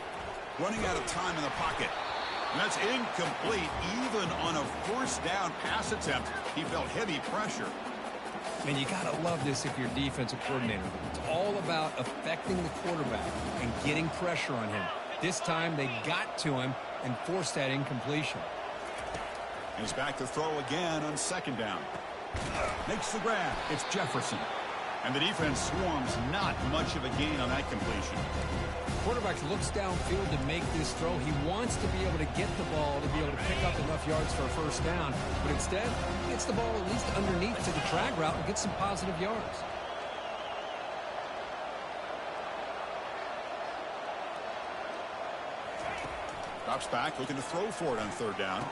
Running out of time in the pocket. And that's incomplete. Even on a first down pass attempt, he felt heavy pressure. And you got to love this if you're a defensive coordinator. It's all about affecting the quarterback and getting pressure on him. This time they got to him and forced that incompletion. And he's back to throw again on second down. Makes the grab. It's Jefferson. And the defense swarms, not much of a gain on that completion. Quarterback looks downfield to make this throw. He wants to be able to get the ball to be able to pick up enough yards for a first down. But instead, he gets the ball at least underneath to the drag route and gets some positive yards. Drops back, looking to throw for it on third down.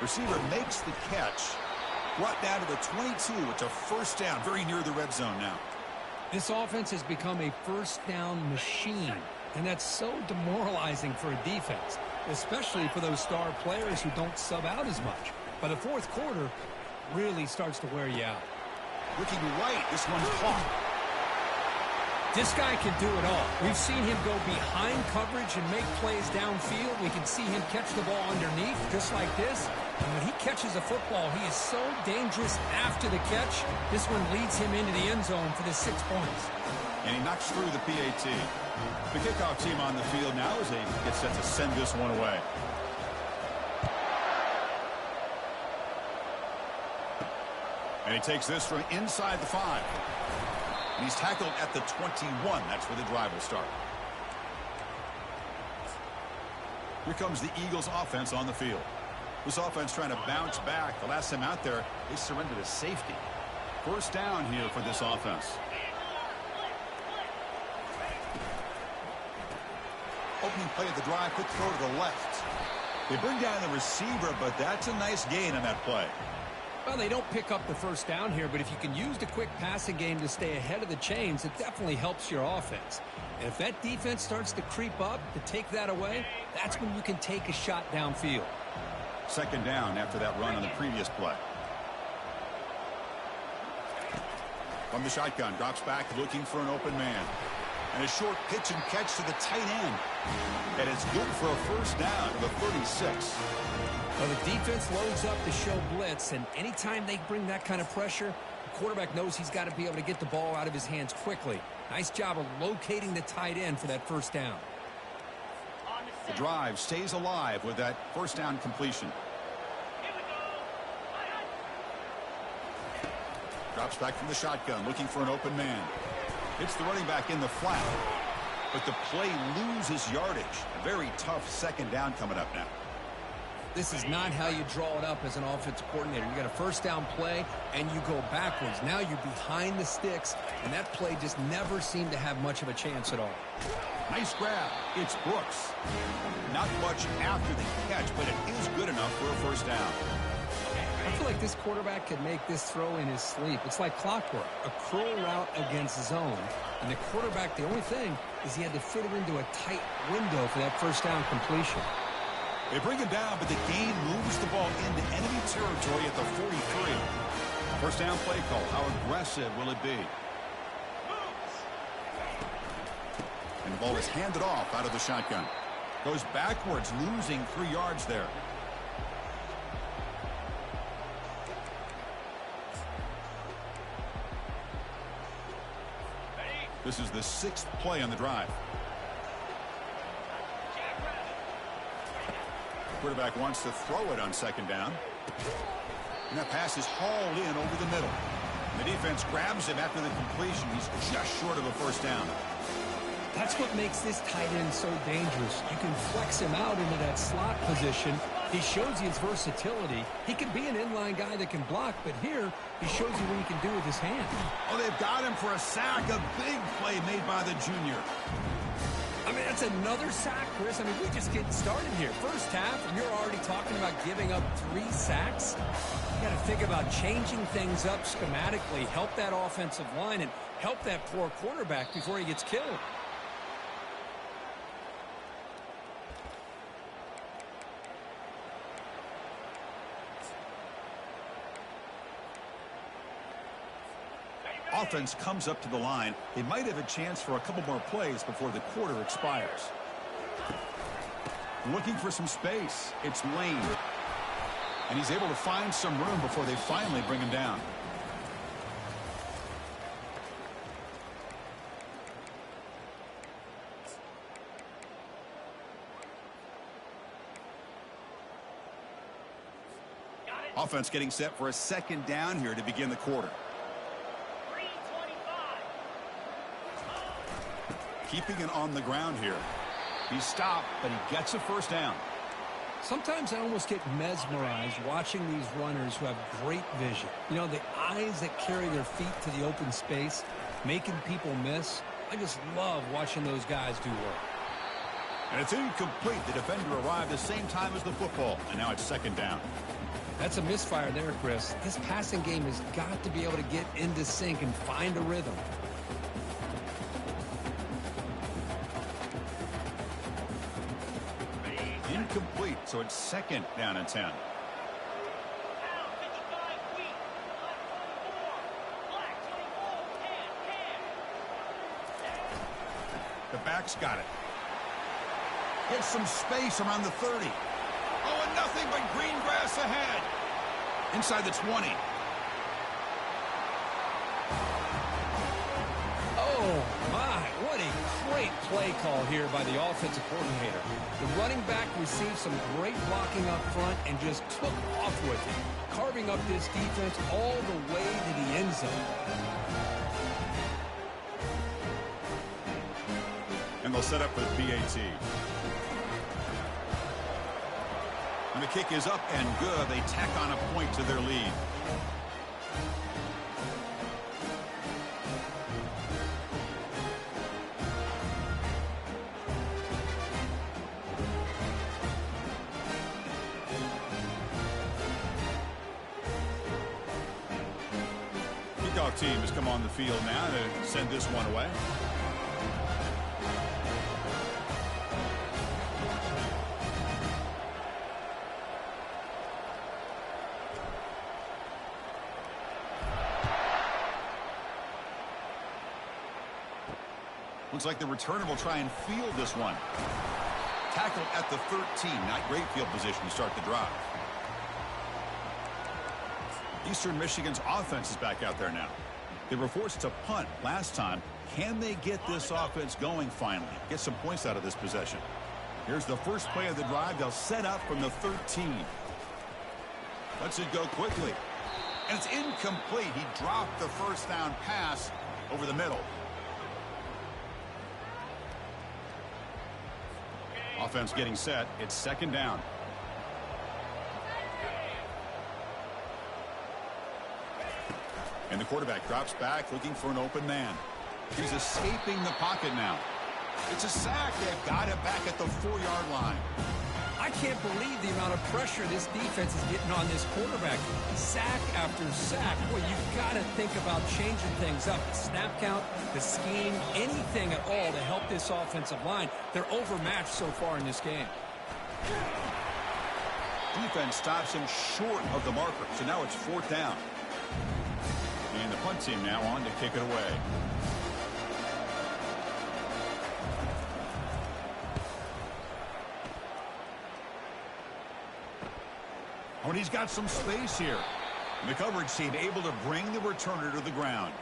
Receiver makes the catch. Brought down to the 22. It's a first down, very near the red zone now. This offense has become a first down machine, and that's so demoralizing for a defense, especially for those star players who don't sub out as much. By the fourth quarter, really starts to wear you out. Looking right, this one's caught. This guy can do it all. We've seen him go behind coverage and make plays downfield. We can see him catch the ball underneath, just like this. And when he catches a football, he is so dangerous after the catch. This one leads him into the end zone for the 6 points. And he knocks through the PAT. The kickoff team on the field now as they get set to send this one away. And he takes this from inside the 5. And he's tackled at the 21. That's where the drive will start. Here comes the Eagles offense on the field. This offense trying to bounce back. The last time out there, they surrendered a safety. First down here for this offense. Opening play of the drive, quick throw to the left. They bring down the receiver, but that's a nice gain on that play. Well, they don't pick up the first down here, but if you can use the quick passing game to stay ahead of the chains, it definitely helps your offense. And if that defense starts to creep up to take that away, that's when you can take a shot downfield. Second down after that run on the previous play. From the shotgun, drops back looking for an open man. And a short pitch and catch to the tight end. And it's good for a first down to the 36. Well, the defense loads up to show blitz, and anytime they bring that kind of pressure, the quarterback knows he's got to be able to get the ball out of his hands quickly. Nice job of locating the tight end for that first down. The drive stays alive with that first down completion. Drops back from the shotgun, looking for an open man. Hits the running back in the flat. But the play loses yardage. A very tough second down coming up now. This is not how you draw it up as an offensive coordinator. You got a first down play, and you go backwards. Now you're behind the sticks, and that play just never seemed to have much of a chance at all. Nice grab. It's Brooks. Not much after the catch, but it is good enough for a first down. I feel like this quarterback could make this throw in his sleep. It's like clockwork, a curl route against zone. And the quarterback, the only thing is he had to fit it into a tight window for that first down completion. They bring him down, but the game moves the ball into enemy territory at the 43. First down play call. How aggressive will it be? And the ball is handed off out of the shotgun. Goes backwards, losing 3 yards there. This is the 6th play on the drive. Quarterback wants to throw it on second down. And that pass is hauled in over the middle. And the defense grabs him after the completion. He's just short of a first down. That's what makes this tight end so dangerous. You can flex him out into that slot position. He shows you his versatility. He can be an inline guy that can block, but here he shows you what he can do with his hands. Oh, they've got him for a sack. A big play made by the junior. I mean, that's another sack, Chris. I mean, we just getting started here. First half, and you're already talking about giving up 3 sacks. You got to think about changing things up schematically, help that offensive line, and help that poor quarterback before he gets killed. Offense comes up to the line. They might have a chance for a couple more plays before the quarter expires. Looking for some space. It's Lane. And he's able to find some room before they finally bring him down. Offense getting set for a second down here to begin the quarter. Keeping it on the ground here. He's stopped, but he gets a first down. Sometimes I almost get mesmerized watching these runners who have great vision. You know, the eyes that carry their feet to the open space, making people miss. I just love watching those guys do work. And it's incomplete. The defender arrived the same time as the football, and now it's second down. That's a misfire there, Chris. This passing game has got to be able to get into sync and find a rhythm. Incomplete, so it's second down and 10. The back's got it. Gets some space around the 30. Oh, and nothing but green grass ahead. Inside the 20. Oh, my. What a great play call here by the offensive coordinator. The running back received some great blocking up front and just took off with it, carving up this defense all the way to the end zone. And they'll set up with PAT. And the kick is up and good. They tack on a point to their lead. Kickoff team has come on the field now to send this one away. Looks like the returner will try and field this one. Tackle at the 13. Not great field position to start the drive. Eastern Michigan's offense is back out there now. They were forced to punt last time. Can they get this offense going finally? Get some points out of this possession. Here's the first play of the drive. They'll set up from the 13. Lets it go quickly. And it's incomplete. He dropped the first down pass over the middle. Offense getting set. It's second down. And the quarterback drops back looking for an open man. He's escaping the pocket now. It's a sack. They've got it back at the 4-yard line. I can't believe the amount of pressure this defense is getting on this quarterback. Sack after sack. Boy, you've got to think about changing things up. The snap count, the scheme, anything at all to help this offensive line. They're overmatched so far in this game. Defense stops him short of the marker. So now it's fourth down. And the punt team now on to kick it away. Oh, and he's got some space here. And the coverage team able to bring the returner to the ground.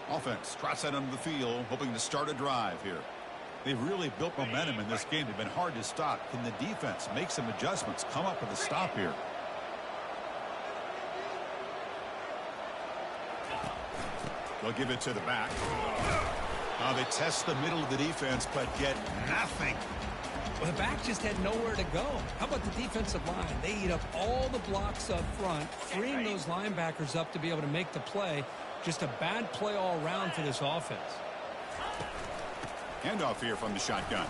Offense trots out onto the field, hoping to start a drive here. They've really built momentum in this game. They've been hard to stop. Can the defense make some adjustments, come up with a stop here? They'll give it to the back. Now they test the middle of the defense, but get nothing. Well, the back just had nowhere to go. How about the defensive line? They eat up all the blocks up front, freeing those linebackers up to be able to make the play. Just a bad play all around for this offense. Handoff here from the shotgun.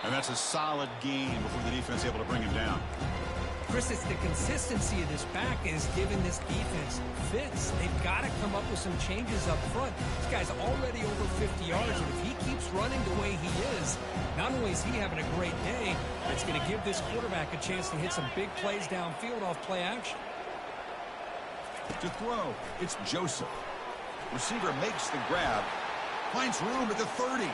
And that's a solid gain before the defense able to bring him down. Chris, it's the consistency of this back is giving this defense fits. They've got to come up with some changes up front. This guy's already over 50 yards, and if he keeps running the way he is, not only is he having a great day, it's going to give this quarterback a chance to hit some big plays downfield off play action. To throw, it's Joseph. Receiver makes the grab, finds room at the 30.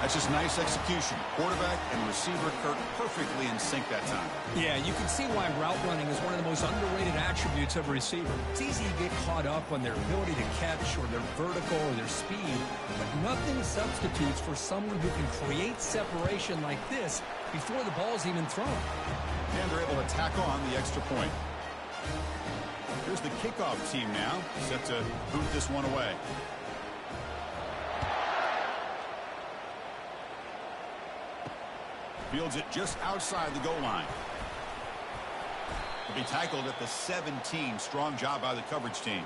That's just nice execution. Quarterback and receiver Kirk perfectly in sync that time. Yeah, you can see why route running is one of the most underrated attributes of a receiver. It's easy to get caught up on their ability to catch or their vertical or their speed, but nothing substitutes for someone who can create separation like this before the ball's even thrown. And they're able to tack on the extra point. Here's the kickoff team now, set to boot this one away. Fields it just outside the goal line. He'll be tackled at the 17. Strong job by the coverage team.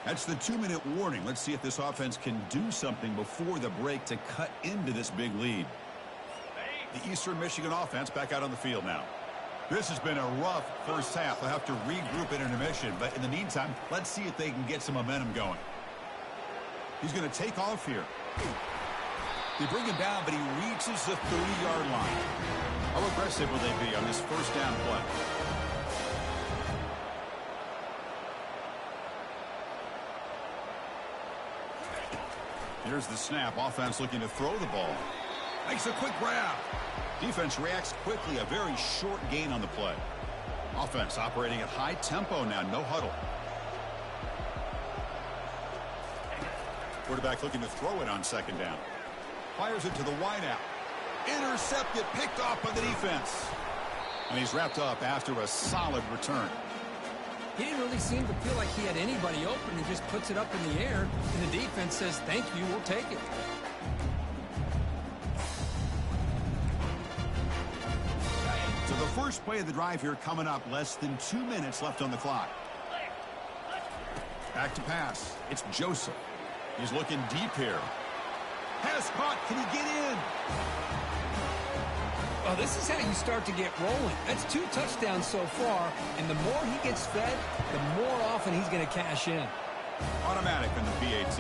That's the 2-minute warning. Let's see if this offense can do something before the break to cut into this big lead. The Eastern Michigan offense back out on the field now. This has been a rough first half. They'll have to regroup at intermission, but in the meantime, let's see if they can get some momentum going. He's going to take off here. They bring him down, but he reaches the 30-yard line. How aggressive will they be on this first down play? Here's the snap. Offense looking to throw the ball. Makes a quick grab. Defense reacts quickly. A very short gain on the play. Offense operating at high tempo now. No huddle. Quarterback looking to throw it on second down. Fires it to the wideout. Intercepted, picked off by the defense. And he's wrapped up after a solid return. He didn't really seem to feel like he had anybody open. He just puts it up in the air, and the defense says, thank you, we'll take it. So the first play of the drive here coming up. Less than 2 minutes left on the clock. Back to pass. It's Joseph. He's looking deep here. Has caught. Can he get in? Well, this is how you start to get rolling. That's 2 touchdowns so far, and the more he gets fed, the more often he's going to cash in. Automatic on the PAT.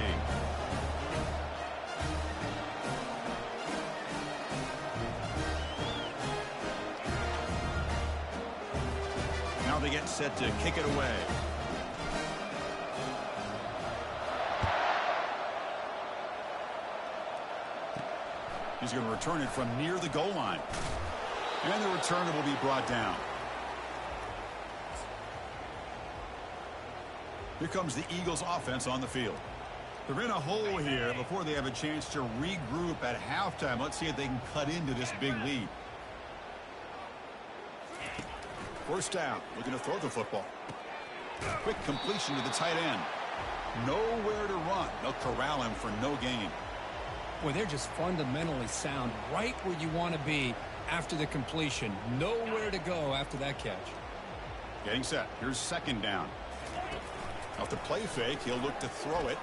Now they get set to kick it away. He's going to return it from near the goal line. And the returner will be brought down. Here comes the Eagles offense on the field. They're in a hole here before they have a chance to regroup at halftime. Let's see if they can cut into this big lead. First down, looking to throw the football. Quick completion to the tight end. Nowhere to run. They'll corral him for no gain. Boy, they're just fundamentally sound, right where you want to be after the completion. Nowhere to go after that catch. Getting set. Here's second down. Off the play fake, he'll look to throw it.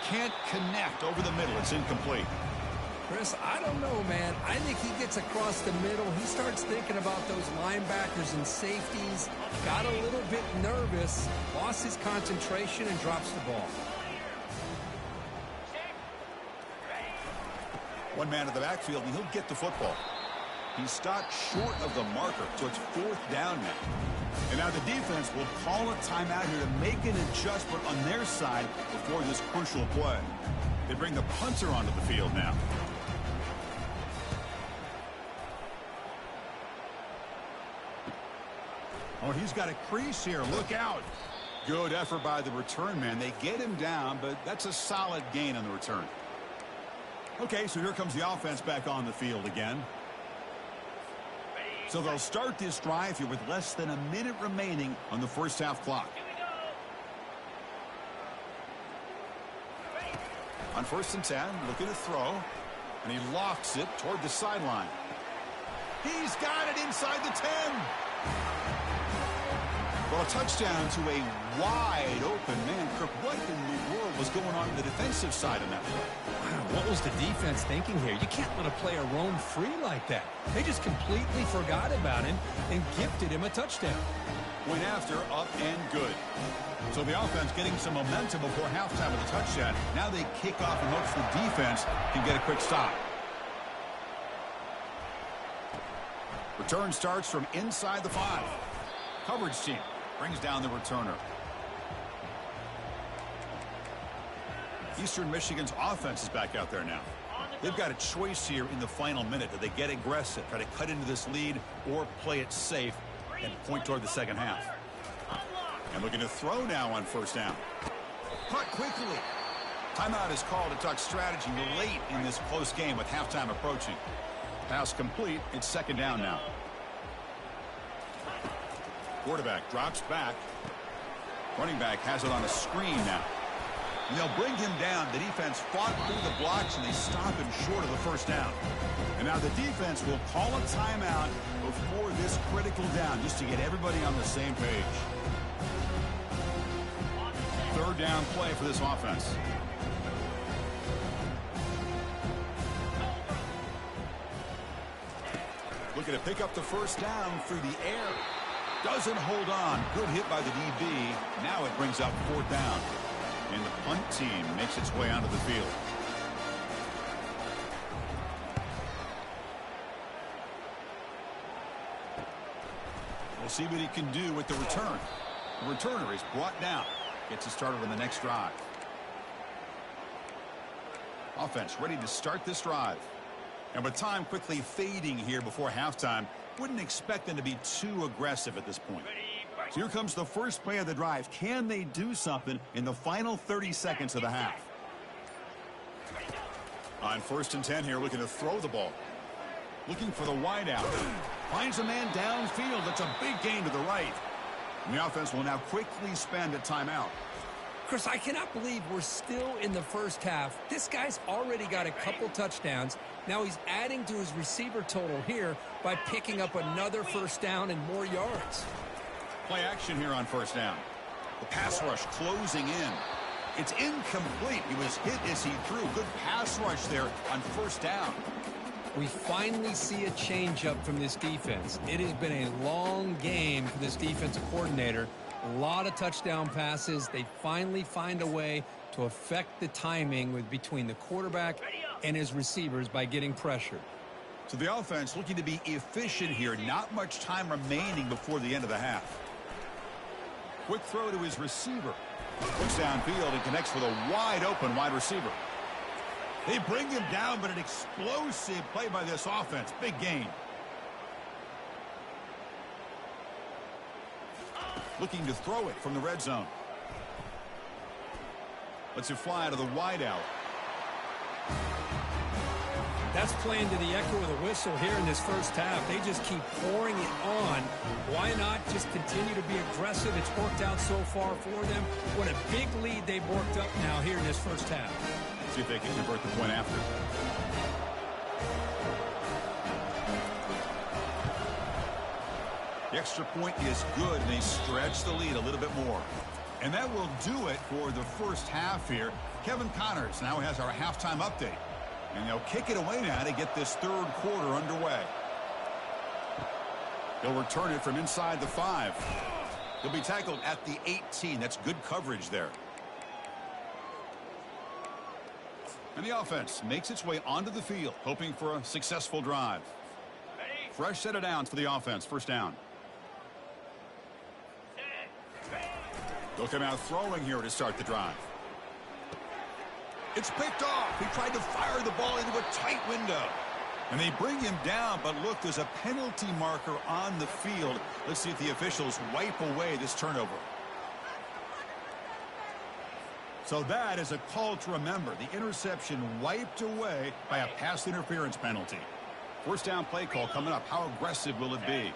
Can't connect over the middle. It's incomplete. Chris, I don't know, man. I think he gets across the middle. He starts thinking about those linebackers and safeties. Got a little bit nervous, lost his concentration, and drops the ball. One man in the backfield, and he'll get the football. He's stopped short of the marker, so it's fourth down now. And now the defense will call a timeout here to make an adjustment on their side before this crucial play. They bring the punter onto the field now. Oh, he's got a crease here. Look out. Good effort by the return man. They get him down, but that's a solid gain on the return. Okay, so here comes the offense back on the field again. So they'll start this drive here with less than a minute remaining on the first half clock. On 1st and 10, looking to throw, and he lofts it toward the sideline. He's got it inside the 10. Well, a touchdown to a wide open man. Kirk, what in the world was going on the defensive side of that play? Wow, what was the defense thinking here? You can't let a player roam free like that. They just completely forgot about him and gifted him a touchdown. Went after, up and good. So the offense getting some momentum before halftime with a touchdown. Now they kick off and hopes the defense can get a quick stop. Return starts from inside the 5. Coverage team brings down the returner. Eastern Michigan's offense is back out there now. They've got a choice here in the final minute. Do they get aggressive, try to cut into this lead, or play it safe and point toward the second half? And looking to throw now on 1st down. Caught quickly. Timeout is called to talk strategy late in this close game with halftime approaching. Pass complete. It's 2nd down now. Quarterback drops back. Running back has it on a screen now. And they'll bring him down. The defense fought through the blocks, and they stop him short of the 1st down. And now the defense will call a timeout before this critical down, just to get everybody on the same page. 3rd down play for this offense. Looking to pick up the 1st down through the air. Doesn't hold on. Good hit by the DB. Now it brings up 4th down. And the punt team makes its way onto the field. We'll see what he can do with the return. The returner is brought down. Gets it started on the next drive. Offense ready to start this drive. And with time quickly fading here before halftime, wouldn't expect them to be too aggressive at this point. So here comes the first play of the drive. Can they do something in the final 30 seconds of the half? On 1st and 10 here, looking to throw the ball. Looking for the wide out. Finds a man downfield. That's a big gain to the right. And the offense will now quickly spend a timeout. Chris, I cannot believe we're still in the first half. This guy's already got a couple touchdowns. Now he's adding to his receiver total here by picking up another first down and more yards. Play action here on first down. The pass rush closing in. It's incomplete. He was hit as he threw. Good pass rush there on first down. We finally see a change-up from this defense. It has been a long game for this defensive coordinator. A lot of touchdown passes. They finally find a way to affect the timing between the quarterback and his receivers by getting pressure. So the offense looking to be efficient here. Not much time remaining before the end of the half. Quick throw to his receiver. Looks downfield and connects with a wide-open wide receiver. They bring him down, but an explosive play by this offense. Big gain. Looking to throw it from the red zone. Lets it fly to the wideout. That's playing to the echo of the whistle here in this first half. They just keep pouring it on. Why not just continue to be aggressive? It's worked out so far for them. What a big lead they've worked up now here in this first half. See if they can convert the point after. The extra point is good, and they stretch the lead a little bit more. And that will do it for the first half here. Kevin Connors now has our halftime update. And they'll kick it away now to get this third quarter underway. He'll return it from inside the 5. He'll be tackled at the 18. That's good coverage there. And the offense makes its way onto the field, hoping for a successful drive. Fresh set of downs for the offense. First down. They'll come out throwing here to start the drive. It's picked off. He tried to fire the ball into a tight window. And they bring him down, but look, there's a penalty marker on the field. Let's see if the officials wipe away this turnover. So that is a call to remember. The interception wiped away by a pass interference penalty. First down play call coming up. How aggressive will it be?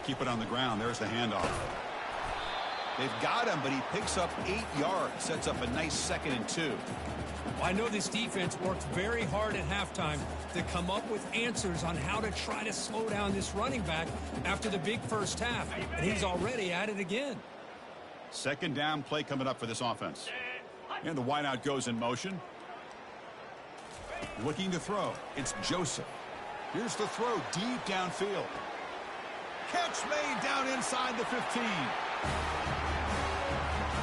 Keep it on the ground. There's the handoff. They've got him, but he picks up 8 yards. Sets up a nice 2nd and 2. I know this defense worked very hard at halftime to come up with answers on how to try to slow down this running back after the big first half. And he's already at it again. Second down play coming up for this offense. And the wideout goes in motion. Looking to throw. It's Joseph. Here's the throw deep downfield. Catch made down inside the 15.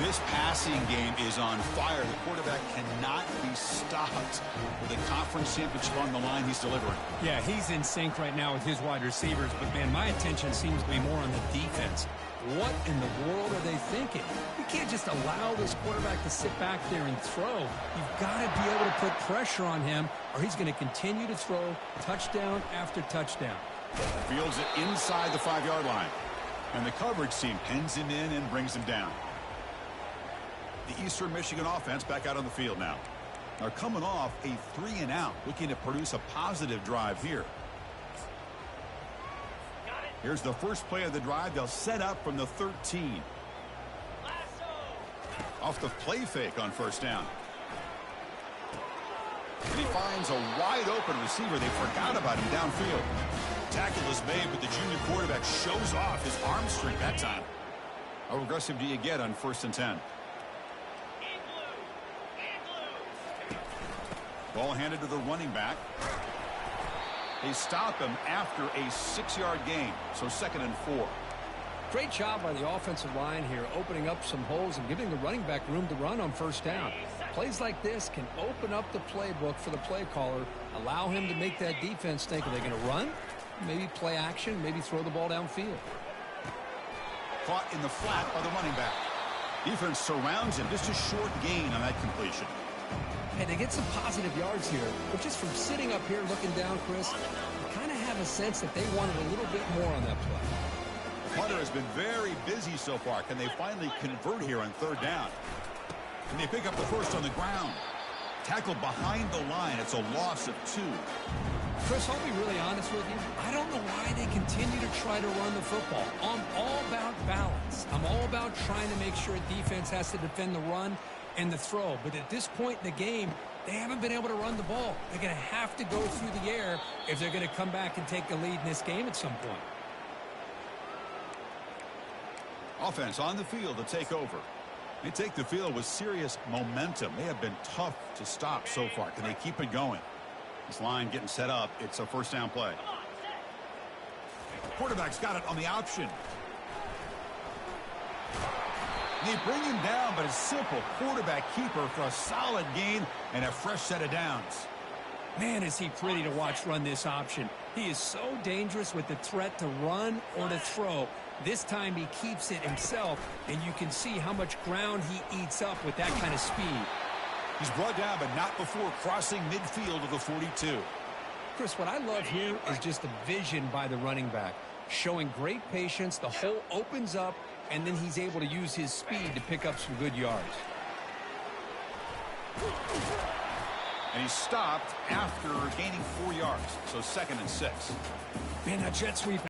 This passing game is on fire. The quarterback cannot be stopped. With a conference championship on the line, he's delivering. Yeah, he's in sync right now with his wide receivers, but man, my attention seems to be more on the defense. What in the world are they thinking? You can't just allow this quarterback to sit back there and throw. You've got to be able to put pressure on him, or he's going to continue to throw touchdown after touchdown. Fields it inside the 5-yard line. And the coverage team pins him in and brings him down. The Eastern Michigan offense back out on the field now. They're coming off a 3-and-out, looking to produce a positive drive here. Here's the first play of the drive. They'll set up from the 13. Off the play fake on first down. And he finds a wide-open receiver. They forgot about him downfield. Tackle is made, but the junior quarterback shows off his arm strength that time. How aggressive do you get on 1st and 10? Ball handed to the running back. They stop him after a 6-yard gain, so 2nd and 4. Great job by the offensive line here, opening up some holes and giving the running back room to run on first down. Plays like this can open up the playbook for the play caller, allow him to make that defense think, are they going to run? Maybe play action, maybe throw the ball downfield. Caught in the flat by the running back. Defense surrounds him. Just a short gain on that completion. Hey, they get some positive yards here, but just from sitting up here looking down, Chris, you kind of have a sense that they wanted a little bit more on that play. Hunter has been very busy so far. Can they finally convert here on 3rd down? Can they pick up the first on the ground? Tackled behind the line. It's a loss of 2. Chris, I'll be really honest with you. I don't know why they continue to try to run the football. I'm all about balance. I'm all about trying to make sure defense has to defend the run and the throw. But at this point in the game, they haven't been able to run the ball. They're going to have to go through the air if they're going to come back and take the lead in this game at some point. Offense on the field to take over. They take the field with serious momentum. They have been tough to stop so far. Can they keep it going? This line getting set up. It's a first down play. Quarterback's got it on the option. They bring him down, but a simple quarterback keeper for a solid gain and a fresh set of downs. Man, is he pretty to watch run this option. He is so dangerous with the threat to run or to throw. This time he keeps it himself, and you can see how much ground he eats up with that kind of speed. He's brought down, but not before crossing midfield of the 42. Chris, what I love here is just the vision by the running back. Showing great patience, the hole opens up, and then he's able to use his speed to pick up some good yards. And he stopped after gaining 4 yards, so 2nd and 6. Man, that jet sweep